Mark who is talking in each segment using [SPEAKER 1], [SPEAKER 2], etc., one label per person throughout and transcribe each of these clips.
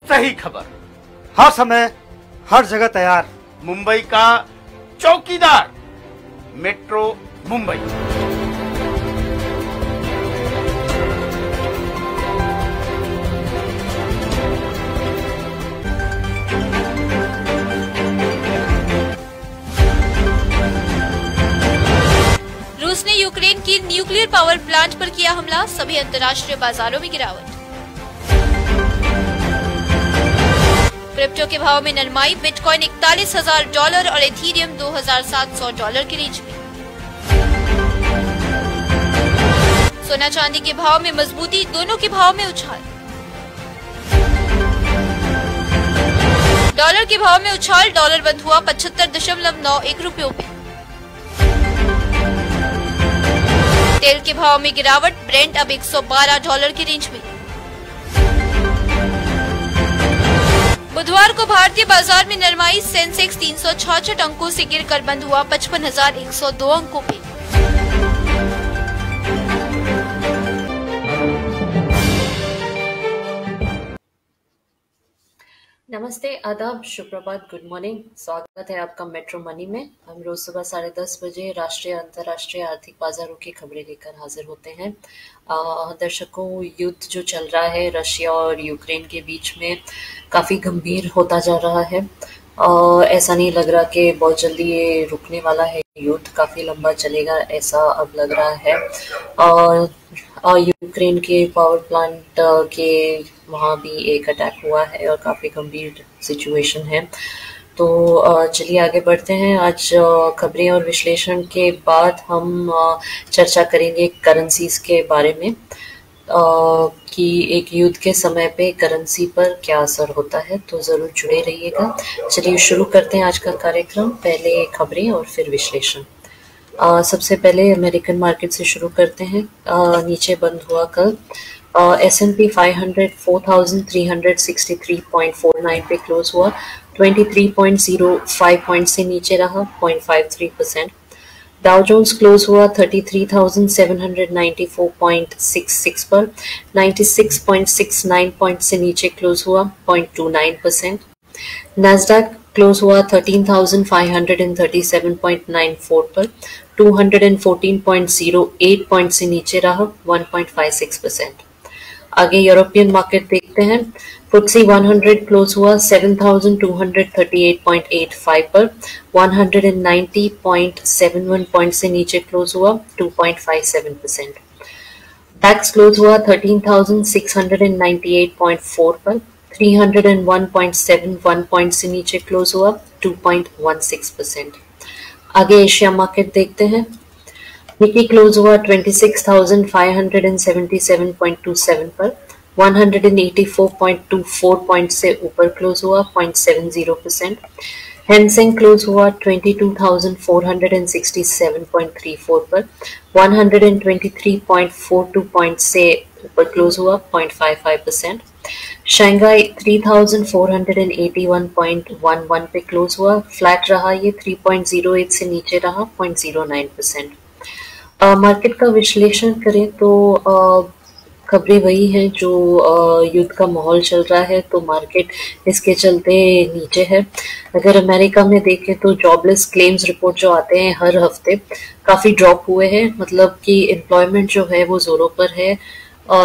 [SPEAKER 1] सही खबर,
[SPEAKER 2] हर समय हर जगह तैयार।
[SPEAKER 1] मुंबई का चौकीदार, मेट्रो मुंबई।
[SPEAKER 3] रूस ने यूक्रेन की न्यूक्लियर पावर प्लांट पर किया हमला, सभी अंतर्राष्ट्रीय बाजारों में गिरावट। क्रिप्टो के भाव में नरमाई, बिटकॉइन $41,000 और इथेरियम $2,700 के रेंज में। सोना चांदी के भाव में मजबूती, दोनों के भाव में उछाल। डॉलर के भाव में उछाल, डॉलर बंद हुआ 75.91 रुपयों में। तेल के भाव में गिरावट, ब्रेंट अब $112 की रेंज में। बुधवार को भारतीय बाजार में नरमाई, सेंसेक्स 366 अंकों से गिरकर बंद हुआ 55,102 अंकों पे।
[SPEAKER 4] नमस्ते, आदाब, सुप्रभात, गुड मॉर्निंग। स्वागत है आपका मेट्रो मनी में। हम रोज सुबह 10:30 बजे राष्ट्रीय अंतर्राष्ट्रीय आर्थिक बाजारों की खबरें लेकर हाजिर होते हैं। दर्शकों, युद्ध जो चल रहा है रशिया और यूक्रेन के बीच में काफ़ी गंभीर होता जा रहा है। ऐसा नहीं लग रहा कि बहुत जल्दी ये रुकने वाला है। युद्ध काफ़ी लंबा चलेगा ऐसा अब लग रहा है। यूक्रेन के पावर प्लांट के वहाँ भी एक अटैक हुआ है और काफ़ी गंभीर सिचुएशन है। तो चलिए आगे बढ़ते हैं। आज खबरें और विश्लेषण के बाद हम चर्चा करेंगे करेंसीज के बारे में कि एक युद्ध के समय पे करेंसी पर क्या असर होता है। तो ज़रूर जुड़े रहिएगा। चलिए शुरू करते हैं आज का कार्यक्रम। पहले खबरें और फिर विश्लेषण। सबसे पहले अमेरिकन मार्केट से शुरू करते हैं। नीचे बंद हुआ कल। S&P 500 4,363.49 पे क्लोज हुआ। 23.05 पॉइंट से नीचे रहा, 0.53%। डाउ जोन्स क्लोज हुआ 33,794.66 पर, 96.69 पॉइंट से नीचे क्लोज हुआ, 0.29%। नैस्डैक क्लोज हुआ 13,537.94 पर, 214.08 पॉइंट से नीचे रहा, 1.56%। आगे यूरोपियन मार्केट देखते हैं। FTSE 100 क्लोज हुआ 7,238.85 पर, 190.71 पॉइंट से नीचे क्लोज हुआ, 2.57%। डैक्स क्लोज हुआ 13,698.4 पर, 301.71 पॉइंट से नीचे क्लोज हुआ, 2.16%। आगे एशिया मार्केट देखते हैं। निकी क्लोज हुआ 26,577.27 पर, 184.24 पॉइंट से ऊपर क्लोज हुआ, 0.70%। हैंसेंग क्लोज हुआ 22,467.34 पर, 123.42 पॉइंट से ऊपर क्लोज हुआ, 0.55%। शंघाई 3,481.11 पे क्लोज हुआ, फ्लैट रहा ये, 3.08 से नीचे रहा, 0.09%। मार्केट का विश्लेषण करें तो खबरें वही हैं जो युद्ध का माहौल चल रहा है, तो मार्केट इसके चलते नीचे है। अगर अमेरिका में देखें तो जॉबलेस क्लेम्स रिपोर्ट जो आते हैं हर हफ्ते काफ़ी ड्रॉप हुए हैं, मतलब कि एम्प्लॉयमेंट जो है वो ज़ोरों पर है,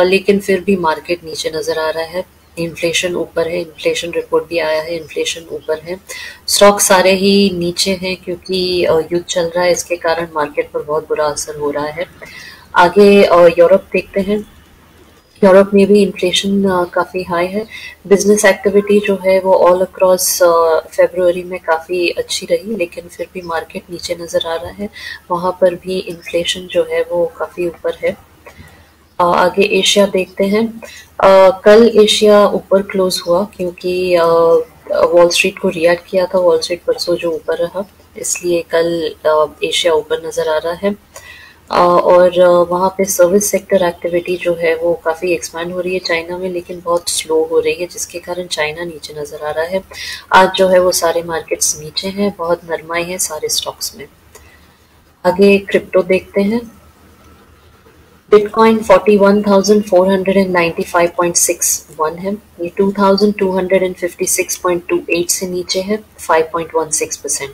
[SPEAKER 4] लेकिन फिर भी मार्केट नीचे नज़र आ रहा है। इन्फ्लेशन ऊपर है, इन्फ्लेशन रिपोर्ट भी आया है, इन्फ्लेशन ऊपर है। स्टॉक सारे ही नीचे हैं क्योंकि युद्ध चल रहा है, इसके कारण मार्केट पर बहुत बुरा असर हो रहा है। आगे यूरोप देखते हैं। यूरोप में भी इन्फ्लेशन काफ़ी हाई है। बिजनेस एक्टिविटी जो है वो ऑल अक्रॉस फरवरी में काफ़ी अच्छी रही, लेकिन फिर भी मार्केट नीचे नज़र आ रहा है। वहाँ पर भी इन्फ्लेशन जो है वो काफ़ी ऊपर है। आगे एशिया देखते हैं। कल एशिया ऊपर क्लोज हुआ क्योंकि वॉल स्ट्रीट को रिएक्ट किया था। वॉल स्ट्रीट परसों जो ऊपर रहा, इसलिए कल एशिया ऊपर नज़र आ रहा है। और वहाँ पे सर्विस सेक्टर एक्टिविटी जो है वो काफ़ी एक्सपैंड हो रही है चाइना में, लेकिन बहुत स्लो हो रही है, जिसके कारण चाइना नीचे नज़र आ रहा है। आज जो है वो सारे मार्केट्स नीचे हैं, बहुत नरमाई है सारे स्टॉक्स में। आगे क्रिप्टो देखते हैं। बिटकॉइन 41,495.61 है, ये 2,256.28 से नीचे है, 5.16%।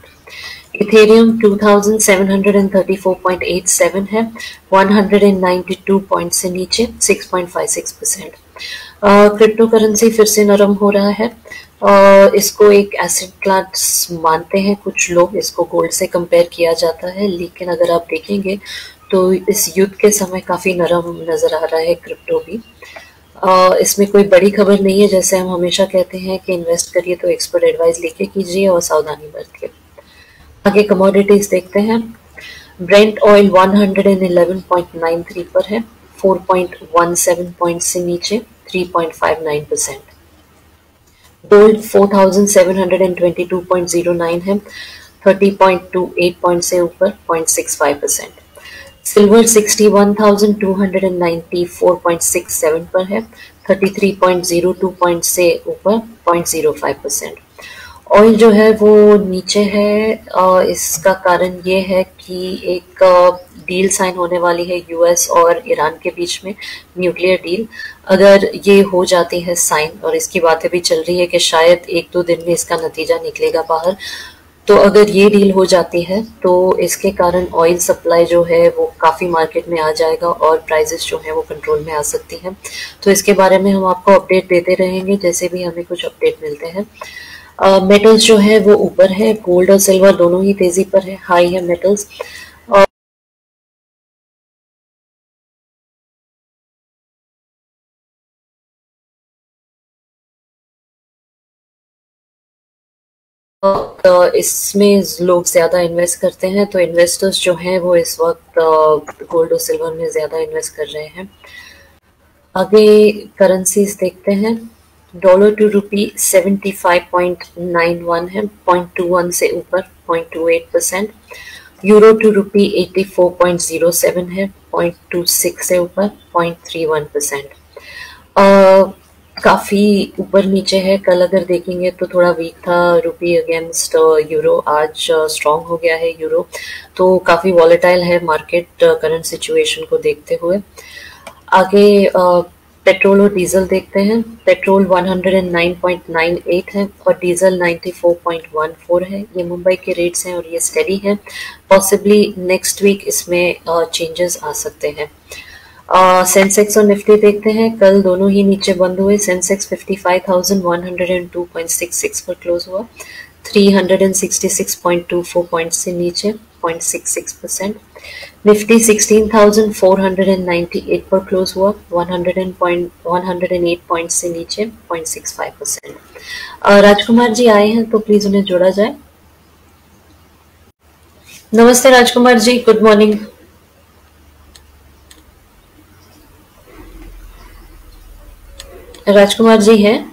[SPEAKER 4] इथेरियम 2,734.87 है, 192 पॉइंट से नीचे, 6.56%। क्रिप्टो करेंसी फिर से नरम हो रहा है। इसको एक एसेट क्लास मानते हैं कुछ लोग, इसको गोल्ड से कंपेयर किया जाता है, लेकिन अगर आप देखेंगे तो इस युद्ध के समय काफी नरम नजर आ रहा है क्रिप्टो भी। इसमें कोई बड़ी खबर नहीं है, जैसे हम हमेशा कहते हैं कि इन्वेस्ट करिए तो एक्सपर्ट एडवाइस लेके कीजिए और सावधानी बरतिए। आगे कमोडिटीज देखते हैं। ब्रेंट ऑयल 111.93 पर है, 4.17 पॉइंट से नीचे, 3.59%। गोल्ड 4,722.09 है, 30.28 पॉइंट से ऊपर, 0.65%। सिल्वर 61,294.67 पर है, 33.02 पॉइंट से ऊपर, 0.05%। ऑयल जो है वो नीचे है। इसका कारण ये है कि एक डील साइन होने वाली है यूएस और ईरान के बीच में, न्यूक्लियर डील। अगर ये हो जाती है साइन, और इसकी बातें भी चल रही है कि शायद 1-2 दिन में इसका नतीजा निकलेगा बाहर, तो अगर ये डील हो जाती है तो इसके कारण ऑयल सप्लाई जो है वो काफ़ी मार्केट में आ जाएगा और प्राइसेस जो है वो कंट्रोल में आ सकती हैं। तो इसके बारे में हम आपको अपडेट देते रहेंगे जैसे भी हमें कुछ अपडेट मिलते हैं। मेटल्स जो है वो ऊपर है, गोल्ड और सिल्वर दोनों ही तेजी पर है, हाई है मेटल्स। इसमें लोग ज्यादा इन्वेस्ट करते हैं, तो इन्वेस्टर्स जो हैं वो इस वक्त गोल्ड और सिल्वर में ज्यादा इन्वेस्ट कर रहे हैं। आगे करेंसीज देखते हैं। डॉलर टू रुपी 75.91 है, 0.21 से ऊपर, 0.28%। यूरो टू रुपी 84.07 है, 0.26 से ऊपर, 0.31%। काफी ऊपर नीचे है। कल अगर देखेंगे तो थोड़ा वीक था रुपी अगेंस्ट यूरो, आज स्ट्रांग हो गया है यूरो, तो काफी वॉलेटाइल है मार्केट करंट सिचुएशन को देखते हुए। आगे पेट्रोल और डीजल देखते हैं। पेट्रोल 109.98 है और डीजल 94.14 है। ये मुंबई के रेट्स हैं और ये स्टेडी है। पॉसिबली नेक्स्ट वीक इसमें चेंजेस आ सकते हैं। सेंसेक्स और निफ्टी देखते हैं। कल दोनों ही नीचे बंद हुए। सेंसेक्स 55,102.66 पर क्लोज हुआ, 366.24 पॉइंट से नीचे, 0.66%। निफ्टी 16,498 पर क्लोज हुआ, 108 पॉइंट से नीचे, 0.65%। राजकुमार जी आए हैं तो प्लीज उन्हें जोड़ा जाए। नमस्ते राजकुमार जी, गुड मॉर्निंग। राजकुमार जी हैं?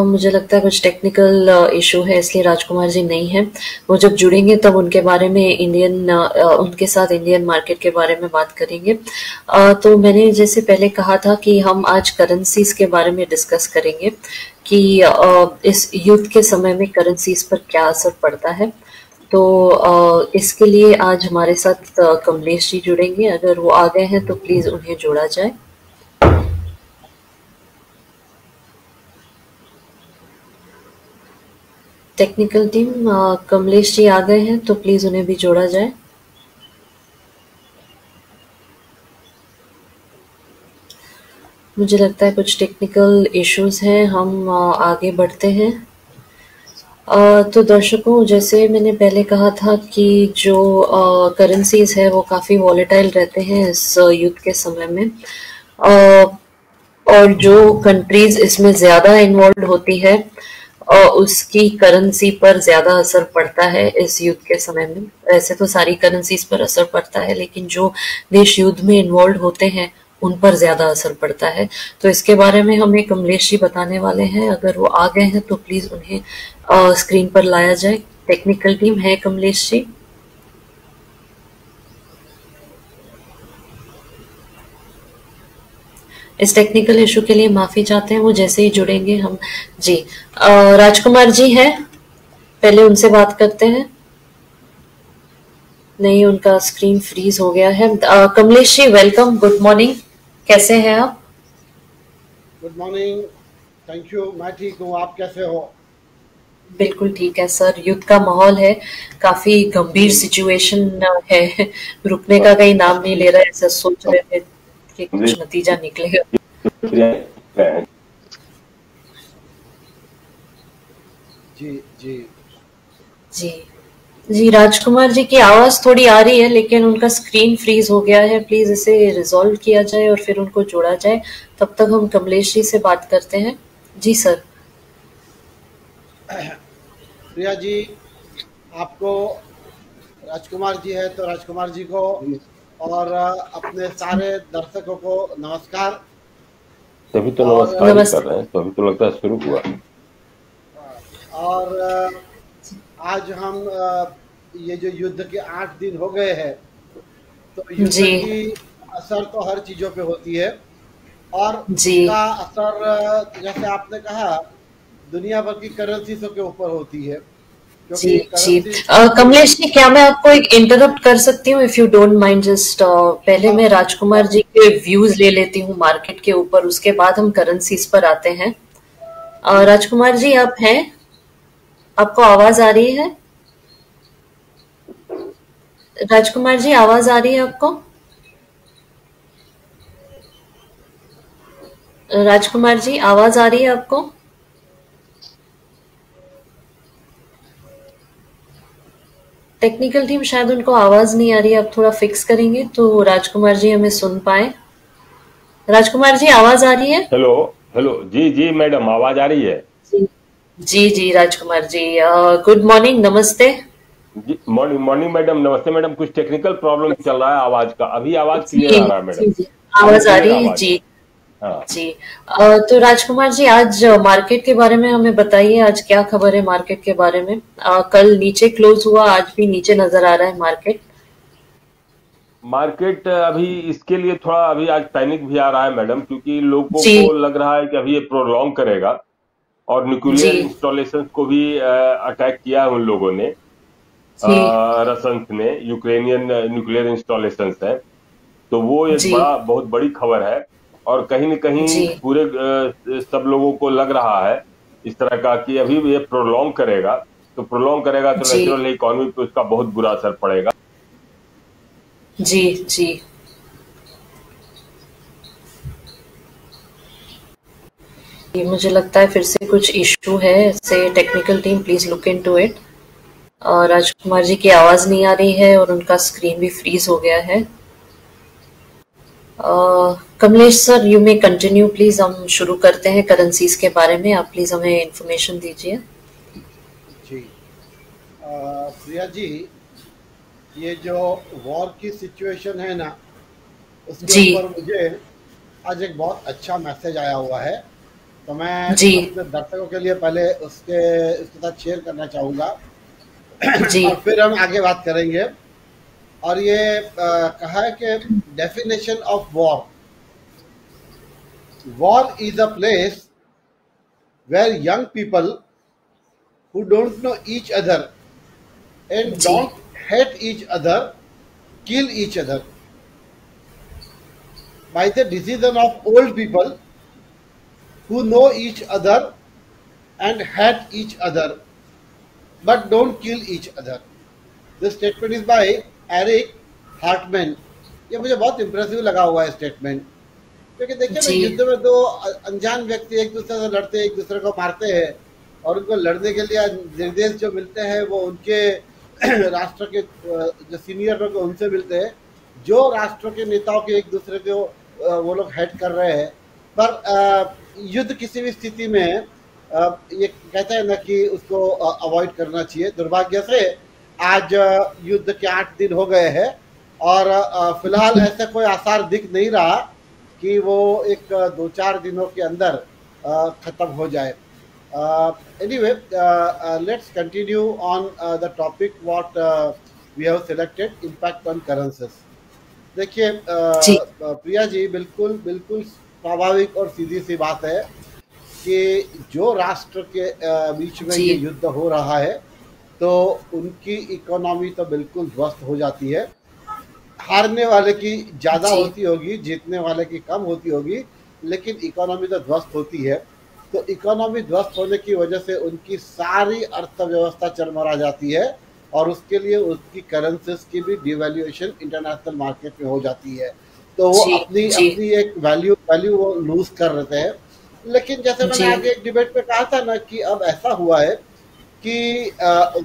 [SPEAKER 4] मुझे लगता है कुछ टेक्निकल इशू है इसलिए राजकुमार जी नहीं है। वो जब जुड़ेंगे तब उनके बारे में उनके साथ इंडियन मार्केट के बारे में बात करेंगे। तो मैंने जैसे पहले कहा था कि हम आज करेंसीज के बारे में डिस्कस करेंगे कि इस युद्ध के समय में करेंसीज पर क्या असर पड़ता है। तो इसके लिए आज हमारे साथ कमलेश जी जुड़ेंगे। अगर वो आ गए हैं तो प्लीज उन्हें जोड़ा जाए। टेक्निकल टीम, कमलेश जी आ गए हैं तो प्लीज उन्हें भी जोड़ा जाए। मुझे लगता है कुछ टेक्निकल इश्यूज हैं। हम आगे बढ़ते हैं। तो दर्शकों, जैसे मैंने पहले कहा था कि जो करेंसीज है वो काफ़ी वॉलेटाइल रहते हैं इस युद्ध के समय में, और जो कंट्रीज इसमें ज़्यादा इन्वॉल्व होती है उसकी करेंसी पर ज़्यादा असर पड़ता है इस युद्ध के समय में। वैसे तो सारी करेंसीज पर असर पड़ता है, लेकिन जो देश युद्ध में इन्वॉल्व होते हैं उन पर ज्यादा असर पड़ता है। तो इसके बारे में हमें कमलेश जी बताने वाले हैं। अगर वो आ गए हैं तो प्लीज उन्हें स्क्रीन पर लाया जाए। टेक्निकल टीम है कमलेश जी? इस टेक्निकल इशू के लिए माफी चाहते हैं, वो जैसे ही जुड़ेंगे हम जी। राजकुमार जी हैं, पहले उनसे बात करते हैं। नहीं, उनका स्क्रीन फ्रीज हो गया है। Kamlesh ji welcome, good morning, कैसे हैं आप?
[SPEAKER 5] Good morning, thank you. मैं ठीक हूँ, आप कैसे हो?
[SPEAKER 4] बिल्कुल ठीक है सर। युद्ध का माहौल है, काफी गंभीर सिचुएशन है, रुकने का कहीं नाम नहीं ले रहा है। ऐसा सोच रहे थे कि कुछ नतीजा निकलेगा।
[SPEAKER 5] जी जी
[SPEAKER 4] जी जी, राजकुमार जी की आवाज थोड़ी आ रही है लेकिन उनका स्क्रीन फ्रीज हो गया है। प्लीज इसे रिजॉल्व किया जाए और फिर उनको जोड़ा जाए। तब तक हम कमलेश जी से बात करते हैं। जी सर।
[SPEAKER 5] प्रिया जी, आपको राजकुमार जी है तो राजकुमार जी को और अपने सारे दर्शकों को नमस्कार।
[SPEAKER 6] तभी तो नमस्कार ही कर रहे हैं, तो अभी तो लगता है शुरू हुआ।
[SPEAKER 5] और आज हम ये जो युद्ध के 8 दिन हो गए हैं, तो युद्ध की असर तो हर चीजों पे होती है और उसका असर जैसे आपने कहा दुनिया भर की करेंसीज़ों के ऊपर होती है।
[SPEAKER 4] जी जी, कमलेश जी क्या मैं आपको एक इंटरप्ट कर सकती हूँ if you don't mind? Just पहले मैं राजकुमार जी के व्यूज ले लेती हूँ मार्केट के ऊपर, उसके बाद हम करेंसीज पर आते हैं। राजकुमार जी आप हैं? आपको आवाज आ रही है? राजकुमार जी आवाज आ रही है आपको? राजकुमार जी आवाज आ रही है आपको? टेक्निकल टीम शायद उनको आवाज नहीं आ रही है। आप थोड़ा फिक्स करेंगे तो राजकुमार जी हमें सुन पाए। राजकुमार जी आवाज आ रही है?
[SPEAKER 6] हेलो हेलो, जी जी मैडम आवाज आ रही है?
[SPEAKER 4] जी जी राजकुमार जी गुड मॉर्निंग, नमस्ते।
[SPEAKER 6] जी मॉर्निंग मॉर्निंग मैडम, नमस्ते मैडम। कुछ टेक्निकल प्रॉब्लम चल रहा है आवाज का। अभी आवाज क्लियर आ रहा है मैडम?
[SPEAKER 4] जी, आवाज आ रही है जी। हाँ जी। तो राजकुमार जी आज मार्केट के बारे में हमें बताइए, आज क्या खबर है मार्केट के बारे में? कल नीचे क्लोज हुआ, आज भी नीचे नजर आ रहा है मार्केट
[SPEAKER 6] अभी इसके लिए थोड़ा अभी आज पैनिक भी आ रहा है मैडम, क्योंकि लोगों को लग रहा है कि अभी ये प्रोलॉन्ग करेगा और न्यूक्लियर इंस्टॉलेशन को भी अटैक किया है उन लोगों ने, रसंस ने। यूक्रेनियन न्यूक्लियर इंस्टॉलेशन है, तो वो एक बहुत बड़ी खबर है। और कहीं न कहीं पूरे सब लोगों को लग रहा है इस तरह का कि अभी ये प्रोलॉन्ग करेगा, तो नेचुरल इकोनॉमी पे उसका बहुत बुरा असर पड़ेगा।
[SPEAKER 4] जी जी मुझे लगता है फिर से कुछ इशू है, से technical team please look into it. Rajkumar ji की आवाज नहीं आ रही है और उनका स्क्रीन भी फ्रीज हो गया है। Kamlesh sir you may continue please. हम शुरू करते हैं करेंसीज के बारे में, आप प्लीज हमें इंफॉर्मेशन दीजिए।
[SPEAKER 5] जी प्रिया जी, ये जो वॉर की सिचुएशन है ना, उसके ऊपर मुझे आज एक बहुत अच्छा मैसेज आया हुआ है, तो मैं अपने दर्शकों के लिए पहले उसके साथ शेयर करना चाहूँगा और फिर हम आगे बात करेंगे। और ये कहा है कि definition of war is a place where young people who don't know each other and don't hate each other kill each other by the decision of old people who know each other and hate each other but don't kill each other. This statement is by Eric Hartman. ये मुझे बहुत impressive लगा हुआ है statement, क्योंकि देखिए ना, युद्ध में दो अनजान व्यक्ति एक दूसरे से लड़ते हैं, एक दूसरे को मारते हैं, और उनको लड़ने के लिए निर्देश जो मिलते हैं वो उनके राष्ट्र के जो सीनियर लोग उनसे मिलते हैं, जो राष्ट्र के नेताओं के एक दूसरे को वो लोग हेड कर रहे हैं। पर युद्ध किसी भी स्थिति में ये कहता है ना कि उसको अवॉइड करना चाहिए। दुर्भाग्य से आज युद्ध के 8 दिन हो गए हैं और फिलहाल ऐसा कोई आसार दिख नहीं रहा कि वो एक 2-4 दिनों के अंदर खत्म हो जाए। Anyway, let's continue on the topic what we have selected, impact on currencies. देखिए प्रिया जी, बिल्कुल स्वाभाविक और सीधी सी बात है कि जो राष्ट्र के बीच में ये युद्ध हो रहा है तो उनकी इकोनॉमी तो बिल्कुल ध्वस्त हो जाती है। हारने वाले की ज़्यादा होती होगी, जीतने वाले की कम होती होगी, लेकिन इकोनॉमी तो ध्वस्त होती है। तो इकोनॉमी ध्वस्त होने की वजह से उनकी सारी अर्थव्यवस्था चरमरा जाती है और उसके लिए उसकी करेंसीज की भी डिवैल्यूएशन इंटरनेशनल मार्केट में हो जाती है। तो वो अपनी एक वैल्यू वो लूज कर रहे हैं। लेकिन जैसे मैंने आगे एक डिबेट में कहा था ना कि अब ऐसा हुआ है कि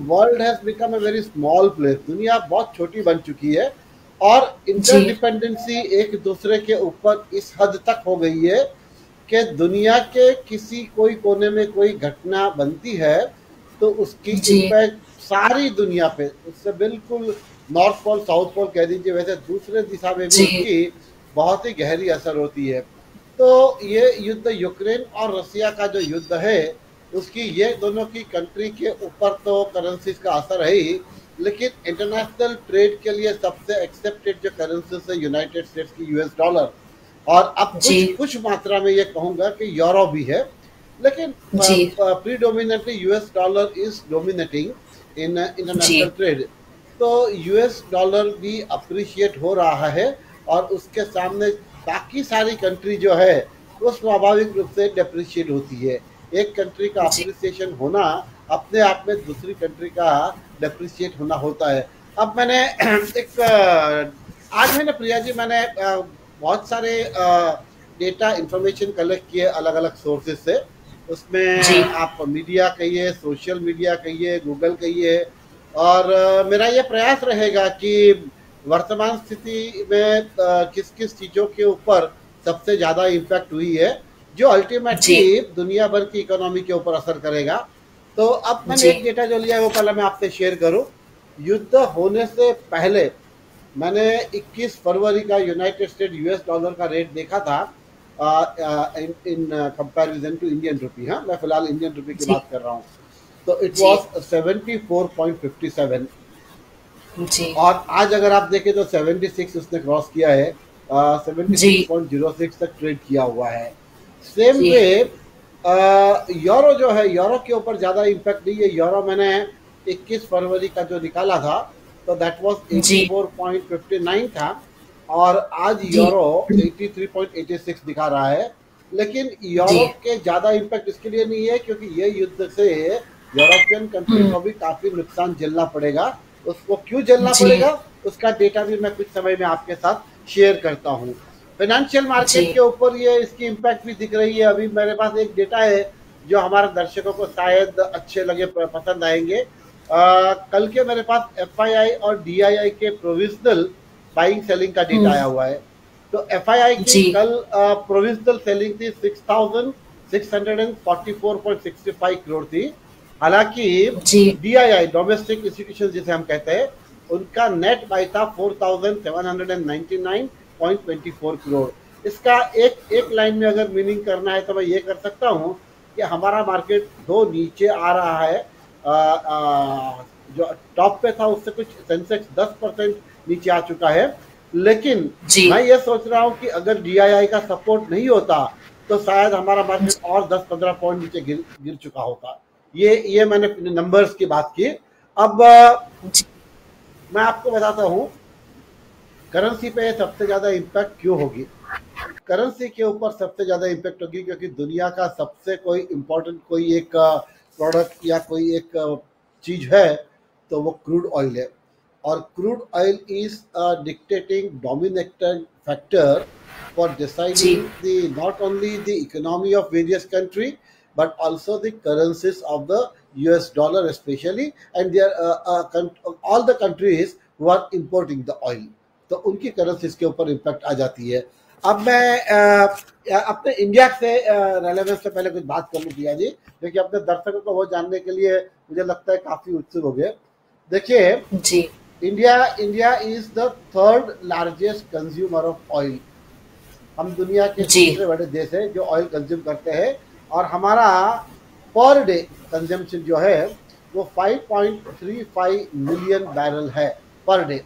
[SPEAKER 5] world has become a very small place, दुनिया बहुत छोटी बन चुकी है और इंटरडिपेंडेंसी एक दूसरे के ऊपर इस हद तक हो गई है कि दुनिया के किसी कोई कोने में कोई घटना बनती है तो उसकी इम्पैक्ट सारी दुनिया पे, उससे बिल्कुल नॉर्थ पोल साउथ पोल कह दीजिए, वैसे दूसरे दिशा में भी उसकी बहुत ही गहरी असर होती है। तो ये युद्ध यूक्रेन और रसिया का जो युद्ध है उसकी ये दोनों की कंट्री के ऊपर तो करेंसीज का असर है ही, लेकिन इंटरनेशनल ट्रेड के लिए सबसे एक्सेप्टेड जो करेंसीज है यूनाइटेड स्टेट्स की यूएस डॉलर, और अब कुछ मात्रा में ये कहूंगा कि यूरो भी है, लेकिन predominantly US dollar is dominating in international trade. तो यूएस डॉलर भी अप्रिशिएट हो रहा है और उसके सामने बाकी सारी कंट्री जो है वो स्वाभाविक रूप से डेप्रिशिएट होती है। एक कंट्री का अप्रिसिएशन होना अपने आप में दूसरी कंट्री का डेप्रिशिएट होना होता है। अब मैंने आज मैंने प्रिया जी मैंने बहुत सारे डेटा इंफॉर्मेशन कलेक्ट किए अलग अलग सोर्सेज से। उसमें आप मीडिया कहिए, सोशल मीडिया कहिए, गूगल कहिए, और मेरा ये प्रयास रहेगा कि वर्तमान स्थिति में किस किस चीज़ों के ऊपर सबसे ज़्यादा इम्पैक्ट हुई है जो अल्टीमेटली दुनिया भर की इकोनॉमी के ऊपर असर करेगा। तो अब मैंने एक डेटा जो लिया है वो पहले मैं आपसे शेयर करूं। युद्ध होने से पहले मैंने 21 फरवरी का यूनाइटेड स्टेट यूएस डॉलर का रेट देखा था in comparison to Indian rupee. हाँ, मैं फिलहाल इंडियन रुपी की बात कर रहा हूँ। तो इट वाज 74.57 और आज अगर आप देखें तो 76 उसने क्रॉस किया है, 76.06 तक ट्रेड किया हुआ है। सेम वे यूरो जो है, यूरो के ऊपर ज़्यादा इम्पैक्ट नहीं है। यूरो मैंने 21 फरवरी का जो निकाला था तो दैट वाज 84.59 था और आज यूरो 83.86 दिखा रहा है। लेकिन यूरो के ज़्यादा इम्पैक्ट इसके लिए नहीं है क्योंकि ये युद्ध से यूरोपियन कंट्री को भी काफ़ी नुकसान झेलना पड़ेगा। उसको क्यों झेलना पड़ेगा उसका डेटा भी मैं कुछ समय में आपके साथ शेयर करता हूँ। फाइनेंशियल मार्केट के ऊपर ये इसकी इम्पैक्ट भी दिख रही है। अभी मेरे पास एक डेटा है जो हमारे दर्शकों को शायद अच्छे लगे, पसंद आएंगे। कल के मेरे पास FII और DII के प्रोविजनल बाइंग सेलिंग का डेटा आया हुआ है। तो FII की कल प्रोविजनल सेलिंग थी 6,644.65 करोड़ थी। हालांकि DII डोमेस्टिक इंस्टीट्यूशन जिसे हम कहते हैं उनका नेट बाय था 4,799.24 करोड़। इसका एक लाइन में अगर मीनिंग करना है तो मैं ये कर सकता हूँ कि हमारा मार्केट दो नीचे आ रहा है। जो टॉप पे था उससे कुछ सेंसेक्स 10% नीचे आ चुका है। लेकिन मैं ये सोच रहा हूँ कि अगर DII का सपोर्ट नहीं होता तो शायद हमारा मार्केट और 10-15 पॉइंट नीचे गिर चुका होता। ये मैंने नंबर्स की बात की। अब मैं आपको बताता हूँ करेंसी पे सबसे ज्यादा इम्पैक्ट क्यों होगी। करेंसी के ऊपर सबसे ज्यादा इम्पैक्ट होगी क्योंकि दुनिया का सबसे कोई इम्पोर्टेंट कोई एक प्रोडक्ट या कोई एक चीज है तो वो क्रूड ऑयल है। और crude oil is dictating dominating factor for deciding the not only the economy of various country but also the currencies of the US dollar especially, and there all the countries who are importing the oil, तो उनकी currencies के ऊपर impact आ जाती है। अब मैं अपने India से रेलेवेंस से पहले कुछ बात कर लूँ प्रिया जी, क्योंकि अपने दर्शकों को वो जानने के लिए मुझे लगता है काफी उत्सुक हो गए। देखिए India is the 3rd largest consumer of oil. हम दुनिया के दूसरे बड़े देश है जो ऑयल कंज्यूम करते हैं और हमारा पर डे कंजम्पशन जो है वो 5.35 मिलियन बैरल है पर डे।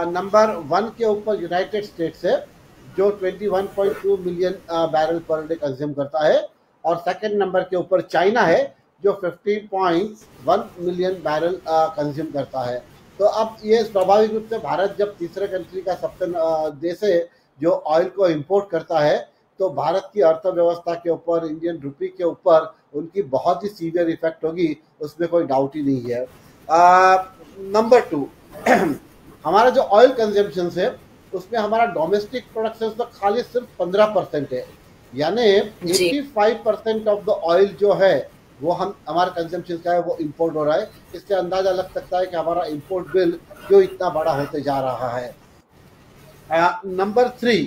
[SPEAKER 5] नंबर 1 के ऊपर यूनाइटेड स्टेट्स है जो 21.2 million barrel per day consume करता है और सेकंड नंबर के ऊपर चाइना है जो 15.1 मिलियन बैरल कंज्यूम करता है। तो अब ये स्वाभाविक रूप से भारत जब तीसरे कंट्री का सबसे देश है जो ऑयल को इंपोर्ट करता है, तो भारत की अर्थव्यवस्था के ऊपर, इंडियन रुपी के ऊपर उनकी बहुत ही सीवियर इफेक्ट होगी, उसमें कोई डाउट ही नहीं है। नंबर 2, हमारा जो ऑयल कंजम्पशन है उसमें हमारा डोमेस्टिक प्रोडक्शन तो खाली सिर्फ 15% है, यानी 85% ऑफ द ऑयल जो है वो हमारा कंजम्पशन का है वो इंपोर्ट हो रहा है। इससे अंदाजा लग सकता है कि हमारा इंपोर्ट बिल क्यों इतना बड़ा होते जा रहा है। नंबर 3,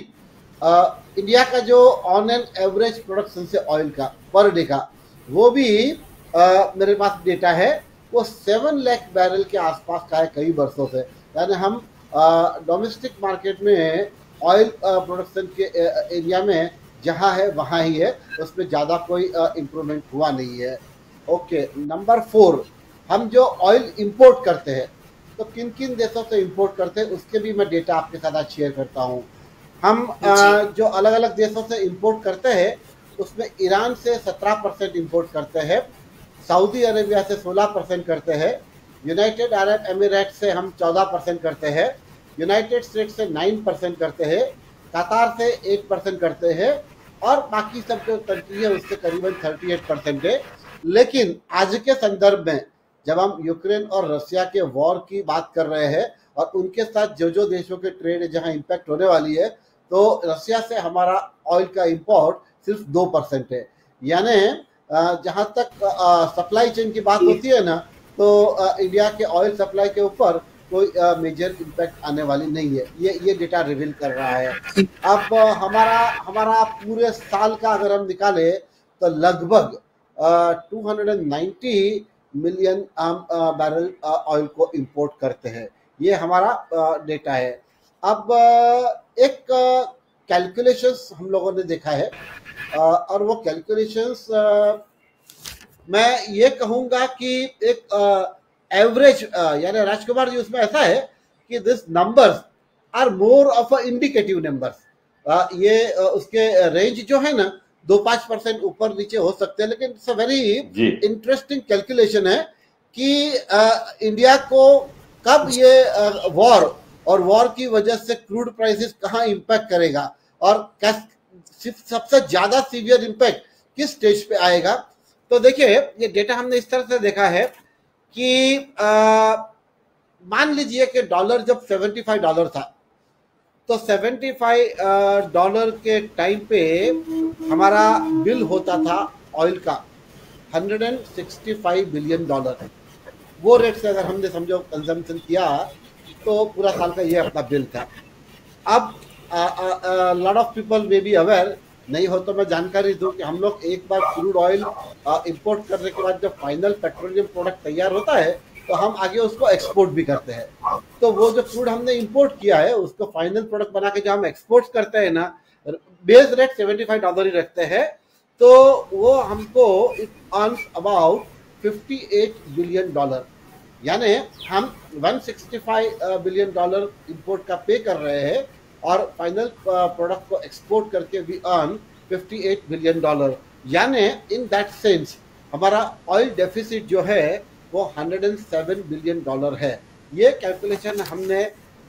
[SPEAKER 5] इंडिया का जो ऑन एन एवरेज प्रोडक्शन से ऑयल का पर डे का, वो भी मेरे पास डेटा है, वो 7 लाख बैरल के आसपास का है कई वर्षों से। यानी हम डोमेस्टिक मार्केट में ऑयल प्रोडक्शन के एरिया में जहाँ है वहाँ ही है, उसमें ज़्यादा कोई इम्प्रूवमेंट हुआ नहीं है। ओके, नंबर 4, हम जो ऑयल इंपोर्ट करते हैं तो किन किन देशों से इंपोर्ट करते हैं उसके भी मैं डेटा आपके साथ आज शेयर करता हूँ। हम जो अलग अलग देशों से इंपोर्ट करते हैं उसमें ईरान से 17% इंपोर्ट करते हैं, सऊदी अरेबिया से 16% करते हैं, यूनाइटेड अरब एमिरेट से हम 14% करते हैं, यूनाइटेड स्टेट्स से 9% करते हैं, कतार से 8% करते हैं, और बाकी सब जो कंट्री है उससे करीबन 38% है। लेकिन आज के संदर्भ में जब हम यूक्रेन और रशिया के वॉर की बात कर रहे हैं और उनके साथ जो देशों के ट्रेड जहां इंपैक्ट होने वाली है, तो रशिया से हमारा ऑयल का इंपोर्ट सिर्फ 2% है। यानी जहां तक सप्लाई चेन की बात होती है ना, तो इंडिया के ऑयल सप्लाई के ऊपर कोई मेजर इम्पैक्ट आने वाली नहीं है। ये डेटा रिवील कर रहा है। अब हमारा पूरे साल का अगर हम निकाले तो लगभग 290 मिलियन बैरल ऑयल को इंपोर्ट करते हैं। ये हमारा डेटा है। अब एक कैलकुलेशंस हम लोगों ने देखा है, और वो कैलकुलेशंस मैं ये कहूँगा कि एक एवरेज, यानी राजकुमार जी उसमें ऐसा है कि this numbers are more of a indicative numbers. ये उसके रेंज जो है ना 2-5% ऊपर नीचे हो सकते हैं, लेकिन it's a very interesting calculation है कि इंडिया को कब ये वॉर की वजह से क्रूड प्राइसेस कहाँ इम्पैक्ट करेगा और सबसे ज्यादा सीवियर इम्पैक्ट किस स्टेज पे आएगा। तो देखिए, ये डेटा हमने इस तरह से देखा है कि मान लीजिए कि डॉलर जब $75 था, तो $75 के टाइम पे हमारा बिल होता था ऑयल का $165 बिलियन। वो रेट से अगर हमने समझो कंजम्पशन किया तो पूरा साल का ये अपना बिल था। अब lot of people may be aware नहीं हो तो मैं जानकारी दूं कि हम लोग एक बार क्रूड ऑयल इंपोर्ट करने के बाद जब फाइनल पेट्रोलियम प्रोडक्ट तैयार होता है तो हम आगे उसको एक्सपोर्ट भी करते हैं। तो वो जो क्रूड हमने इंपोर्ट किया है उसको फाइनल प्रोडक्ट बना के जो हम एक्सपोर्ट करते हैं ना, बेस रेट $75 ही रखते हैं, तो वो हमको इट अर्न्स अबाउट $58 बिलियन। यानी हम $165 बिलियन इंपोर्ट का पे कर रहे हैं और फाइनल प्रोडक्ट को एक्सपोर्ट करके वी अर्न $58 बिलियन। यानी इन दैट सेंस हमारा ऑयल डेफिसिट जो है वो $107 बिलियन है। ये कैलकुलेशन हमने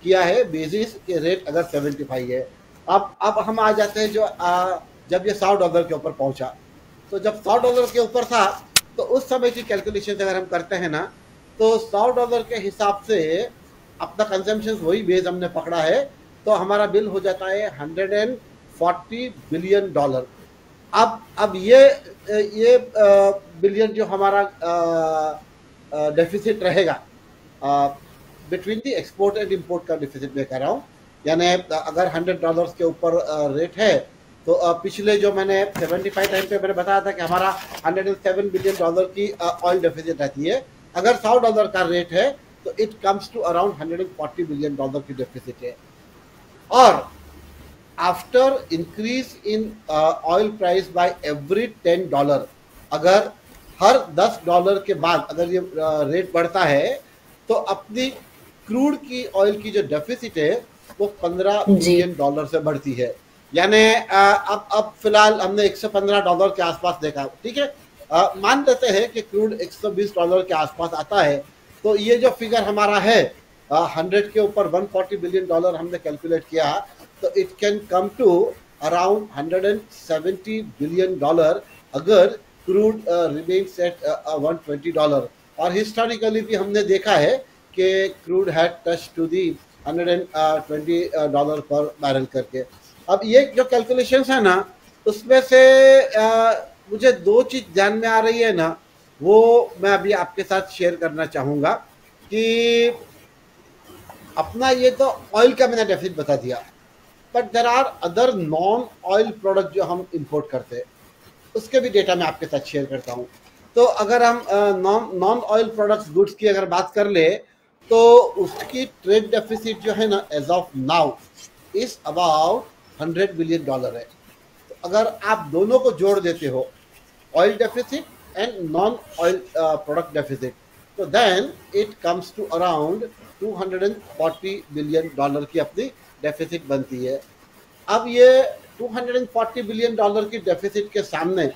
[SPEAKER 5] किया है बेसिस के रेट अगर 75 है। अब हम आ जाते हैं जो जब ये $100 के ऊपर पहुंचा, तो जब $100 के ऊपर था तो उस समय की कैलकुलेशन अगर हम करते हैं ना, तो $100 के हिसाब से अपना कंजम्पशन वही बेस हमने पकड़ा है, तो हमारा बिल हो जाता है $140 बिलियन। अब ये बिलियन जो हमारा डेफिसिट रहेगा between the export and import का डेफिसिट मैं कह रहा हूँ। यानी अगर $100 के ऊपर रेट है तो पिछले जो मैंने 75 टाइम पे मैंने बताया था कि हमारा $107 बिलियन की ऑयल डेफिसिट रहती है। अगर $100 का रेट है तो it comes to around $140 billion की डेफिसिट है। और after increase in oil price by every $10, अगर हर $10 के बाद अगर ये रेट बढ़ता है तो अपनी क्रूड की ऑयल की जो डेफिसिट है वो $15 बिलियन से बढ़ती है। यानी अब फिलहाल हमने $115 के आसपास देखा, ठीक है। मान लेते हैं कि क्रूड $120 के आसपास आता है, तो ये जो फिगर हमारा है 100 के ऊपर $140 बिलियन हमने कैलकुलेट किया, तो it can come to around $170 billion अगर क्रूड रिमेन्स एट $120। और हिस्टोरिकली भी हमने देखा है कि crude had touch to the $120 पर बैरल करके। अब ये जो कैलकुलेशंस है ना, उसमें से मुझे दो चीज ध्यान में आ रही है ना, वो मैं अभी आपके साथ शेयर करना चाहूँगा कि अपना ये तो ऑयल का मैंने डेफिसिट बता दिया, but there are other non oil product जो हम इंपोर्ट करते हैं, उसके भी डेटा मैं आपके साथ शेयर करता हूँ। तो अगर हम नॉन ऑयल प्रोडक्ट्स गुड्स की अगर बात कर ले, तो उसकी ट्रेड डेफिसिट जो है ना as of now is about $100 billion है। तो अगर आप दोनों को जोड़ देते हो, oil deficit and non oil product deficit, तो then it comes to around $240 billion की अपनी डेफिसिट बनती है। अब ये $240 बिलियन की डेफिसिट के सामने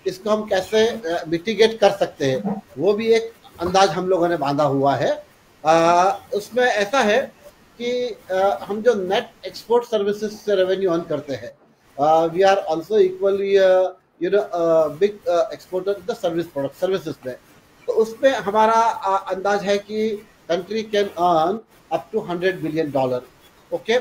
[SPEAKER 5] इसको हम कैसे मिटिगेट कर सकते हैं, वो भी एक अंदाज हम लोगों ने बांधा हुआ है। उसमें ऐसा है कि हम जो नेट एक्सपोर्ट सर्विसेज से रेवेन्यू अर्न करते हैं, we are also equally big exporter the service product services में, तो उसमें हमारा अंदाज है कि country can earn up to $100 billion. Okay,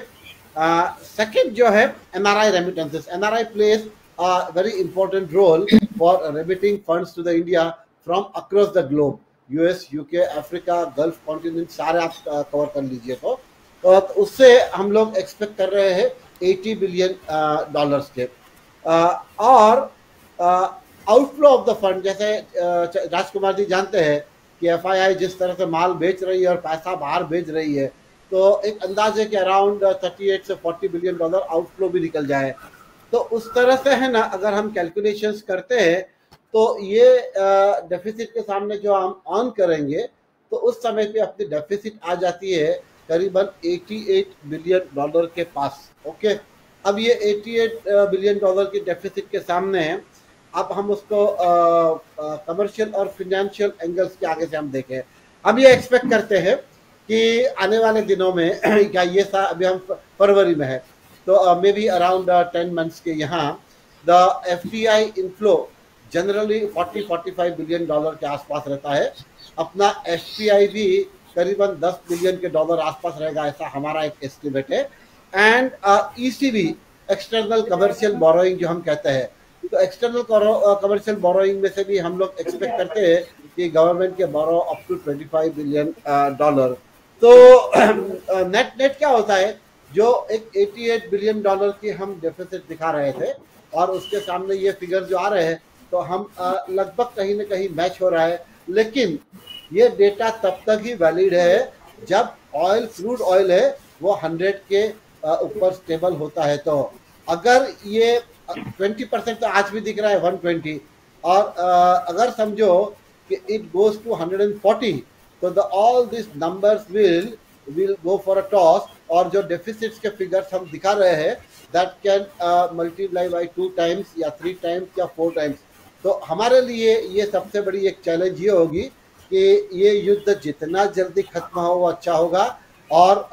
[SPEAKER 5] second जो है NRI remittances. NRI plays a very important role for remitting funds to the India from across the globe, US, UK, Africa, gulf continent, सारे आप cover कर लीजिए। तो उससे हम लोग एक्सपेक्ट कर रहे हैं $80 बिलियन के। और आउटफ्लो ऑफ द फंड, जैसे राजकुमार जी जानते हैं कि FII जिस तरह से माल बेच रही है और पैसा बाहर भेज रही है, तो एक अंदाज है कि अराउंड 38 से 40 बिलियन डॉलर आउटफ्लो भी निकल जाए। तो उस तरह से है ना, अगर हम कैलकुलेशंस करते हैं, तो ये डेफिसिट के सामने जो हम ऑन करेंगे, तो उस समय पे अपनी डेफिसिट आ जाती है करीबन $88 बिलियन के पास। ओके, अब ये $88 बिलियन की डेफिसिट के सामने अब हम उसको कमर्शियल और फिनेंशियल एंगल्स के आगे से हम देखें, हम ये एक्सपेक्ट करते हैं कि आने वाले दिनों में क्या ये अभी हम फरवरी में है, तो मे बी अराउंड 10 मंथ्स के यहाँ the FDI inflow generally $40-45 billion के आसपास रहता है। अपना FPI भी करीबन $10 बिलियन के आसपास रहेगा, ऐसा हमारा एक एस्टिमेट है। And ECB external commercial borrowing जो हम कहते हैं, तो एक्सटर्नल कमर्शियल बोरोइंग में से भी हम लोग एक्सपेक्ट करते हैं कि गवर्नमेंट के बोरो अप टू $25 बिलियन। तो नेट क्या होता है, जो एक $88 बिलियन की हम डेफिसिट दिखा रहे थे और उसके सामने ये फिगर जो आ रहे हैं, तो हम लगभग कहीं ना कहीं मैच हो रहा है। लेकिन ये डेटा तब तक ही वैलिड है जब ऑयल, क्रूड ऑयल है वो 100 के ऊपर स्टेबल होता है। तो अगर ये 20% तो आज भी दिख रहा है 120, और अगर समझो कि इट गोज टू 140, तो all this numbers will go for a toss, और जो डेफिसिट्स के फिगर्स हम दिखा रहे हैं that can multiply by 2 times या 3 टाइम्स या 4 टाइम्स। तो हमारे लिए ये सबसे बड़ी एक चैलेंज ये होगी कि ये युद्ध जितना जल्दी खत्म हो वो अच्छा होगा, और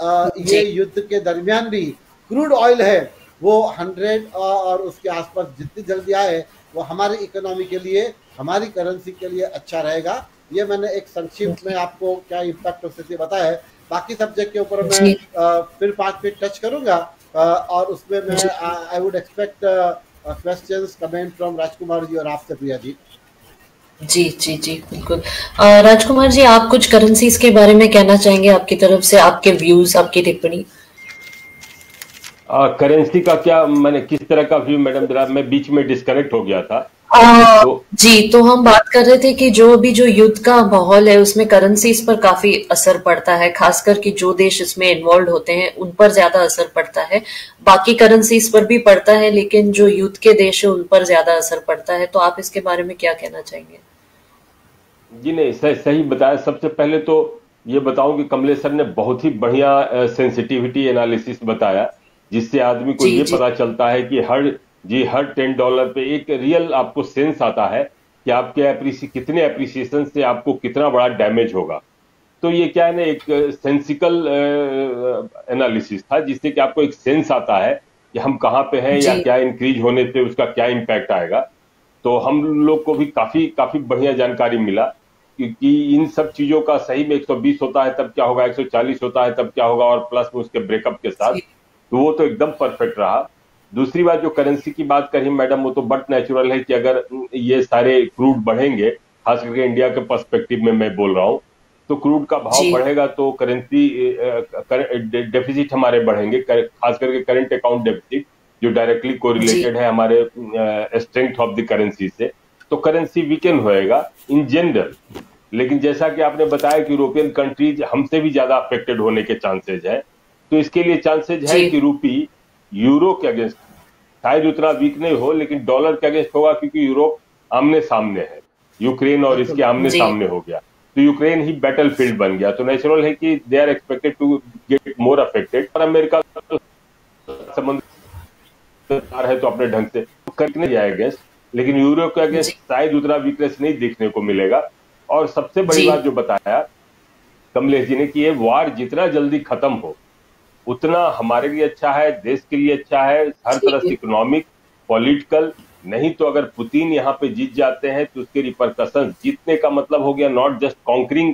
[SPEAKER 5] ये युद्ध के दरमियान भी क्रूड ऑयल है वो 100 और उसके आसपास जितनी जल्दी आए वो हमारी इकोनॉमी के लिए, हमारी करेंसी के लिए अच्छा रहेगा। ये मैंने एक संक्षिप्त में आपको क्या इम्पैक्ट हो सकती बताया है। बाकी सब्जेक्ट के ऊपर मैं फिर 5 मिनट टच करूंगा, और उसमें मैं I would expect questions comment from Rajkumar ji और आपसे प्रिया जी।
[SPEAKER 4] जी जी जी बिल्कुल। राजकुमार जी, आप कुछ करेंसीज के बारे में कहना चाहेंगे, आपकी तरफ से आपके व्यूज, आपकी टिप्पणी?
[SPEAKER 6] करेंसी का क्या, मैंने किस तरह का व्यू मैडम, मैं बीच में डिस्कनेक्ट हो गया था।
[SPEAKER 4] तो हम बात कर रहे थे कि जो युद्ध का माहौल है उसमें करेंसीज पर काफी असर पड़ता है, खासकर कि जो देश इसमें इन्वॉल्व होते हैं उन पर ज्यादा असर पड़ता है। बाकी करेंसीज पर भी पड़ता है, लेकिन जो युद्ध के देश है उन पर ज्यादा असर पड़ता है। तो आप इसके बारे में क्या कहना चाहेंगे?
[SPEAKER 6] जी नहीं, सही बताया। सबसे पहले तो ये बताऊं कि कमलेश सर ने बहुत ही बढ़िया सेंसिटिविटी एनालिसिस बताया, जिससे आदमी को ये पता चलता है कि हर $10 पे एक रियल आपको सेंस आता है कि आपके कितने एप्रिसिएशन से आपको कितना बड़ा डैमेज होगा। तो ये क्या है ना, एक सेंसिकल एनालिसिस था, जिससे कि आपको एक सेंस आता है कि हम कहाँ पे हैं या क्या इंक्रीज होने से उसका क्या इम्पैक्ट आएगा। तो हम लोग को भी काफी बढ़िया जानकारी मिला क्योंकि इन सब चीजों का सही में 120 होता है तब क्या होगा, 140 होता है तब क्या होगा, और प्लस में उसके ब्रेकअप के साथ, तो वो तो एकदम परफेक्ट रहा। दूसरी बात जो करेंसी की बात करी मैडम, वो तो बट नेचुरल है कि अगर ये सारे क्रूड बढ़ेंगे, खास करके इंडिया के पर्सपेक्टिव में मैं बोल रहा हूँ, तो क्रूड का भाव बढ़ेगा तो करेंसी डेफिसिट हमारे बढ़ेंगे, खास करके करंट अकाउंट डेफिसिट जो डायरेक्टली कोरिलेटेड है हमारे स्ट्रेंथ ऑफ द करेंसी से, तो करेंसी वीकेन होएगा इन जनरल। लेकिन जैसा कि आपने बताया कि यूरोपियन कंट्रीज हमसे भी ज्यादा अफेक्टेड होने के चांसेज है, तो इसके लिए चांसेज है कि रूपी यूरो के अगेंस्ट शायद उतना वीक नहीं हो, लेकिन डॉलर के अगेंस्ट होगा, क्योंकि यूरोप आमने सामने है, यूक्रेन और इसके आमने सामने हो गया, तो यूक्रेन ही बैटल फील्ड बन गया, तो नेचुरल है कि they are expected to get more affected. और अमेरिका संबंध है तो अपने ढंग से करने जाए अगेंस्ट, लेकिन यूरो के अगेंस्ट शायद उतना वीकनेस नहीं देखने को मिलेगा। और सबसे बड़ी बात जो बताया कमलेश जी ने कि ये वार जितना जल्दी खत्म हो उतना हमारे लिए अच्छा है, देश के लिए अच्छा है, हर तरह से इकोनॉमिक, पॉलिटिकल। नहीं तो अगर पुतिन यहाँ पे जीत जाते हैं तो उसके रिपरकशन, जीतने का मतलब हो गया not just conquering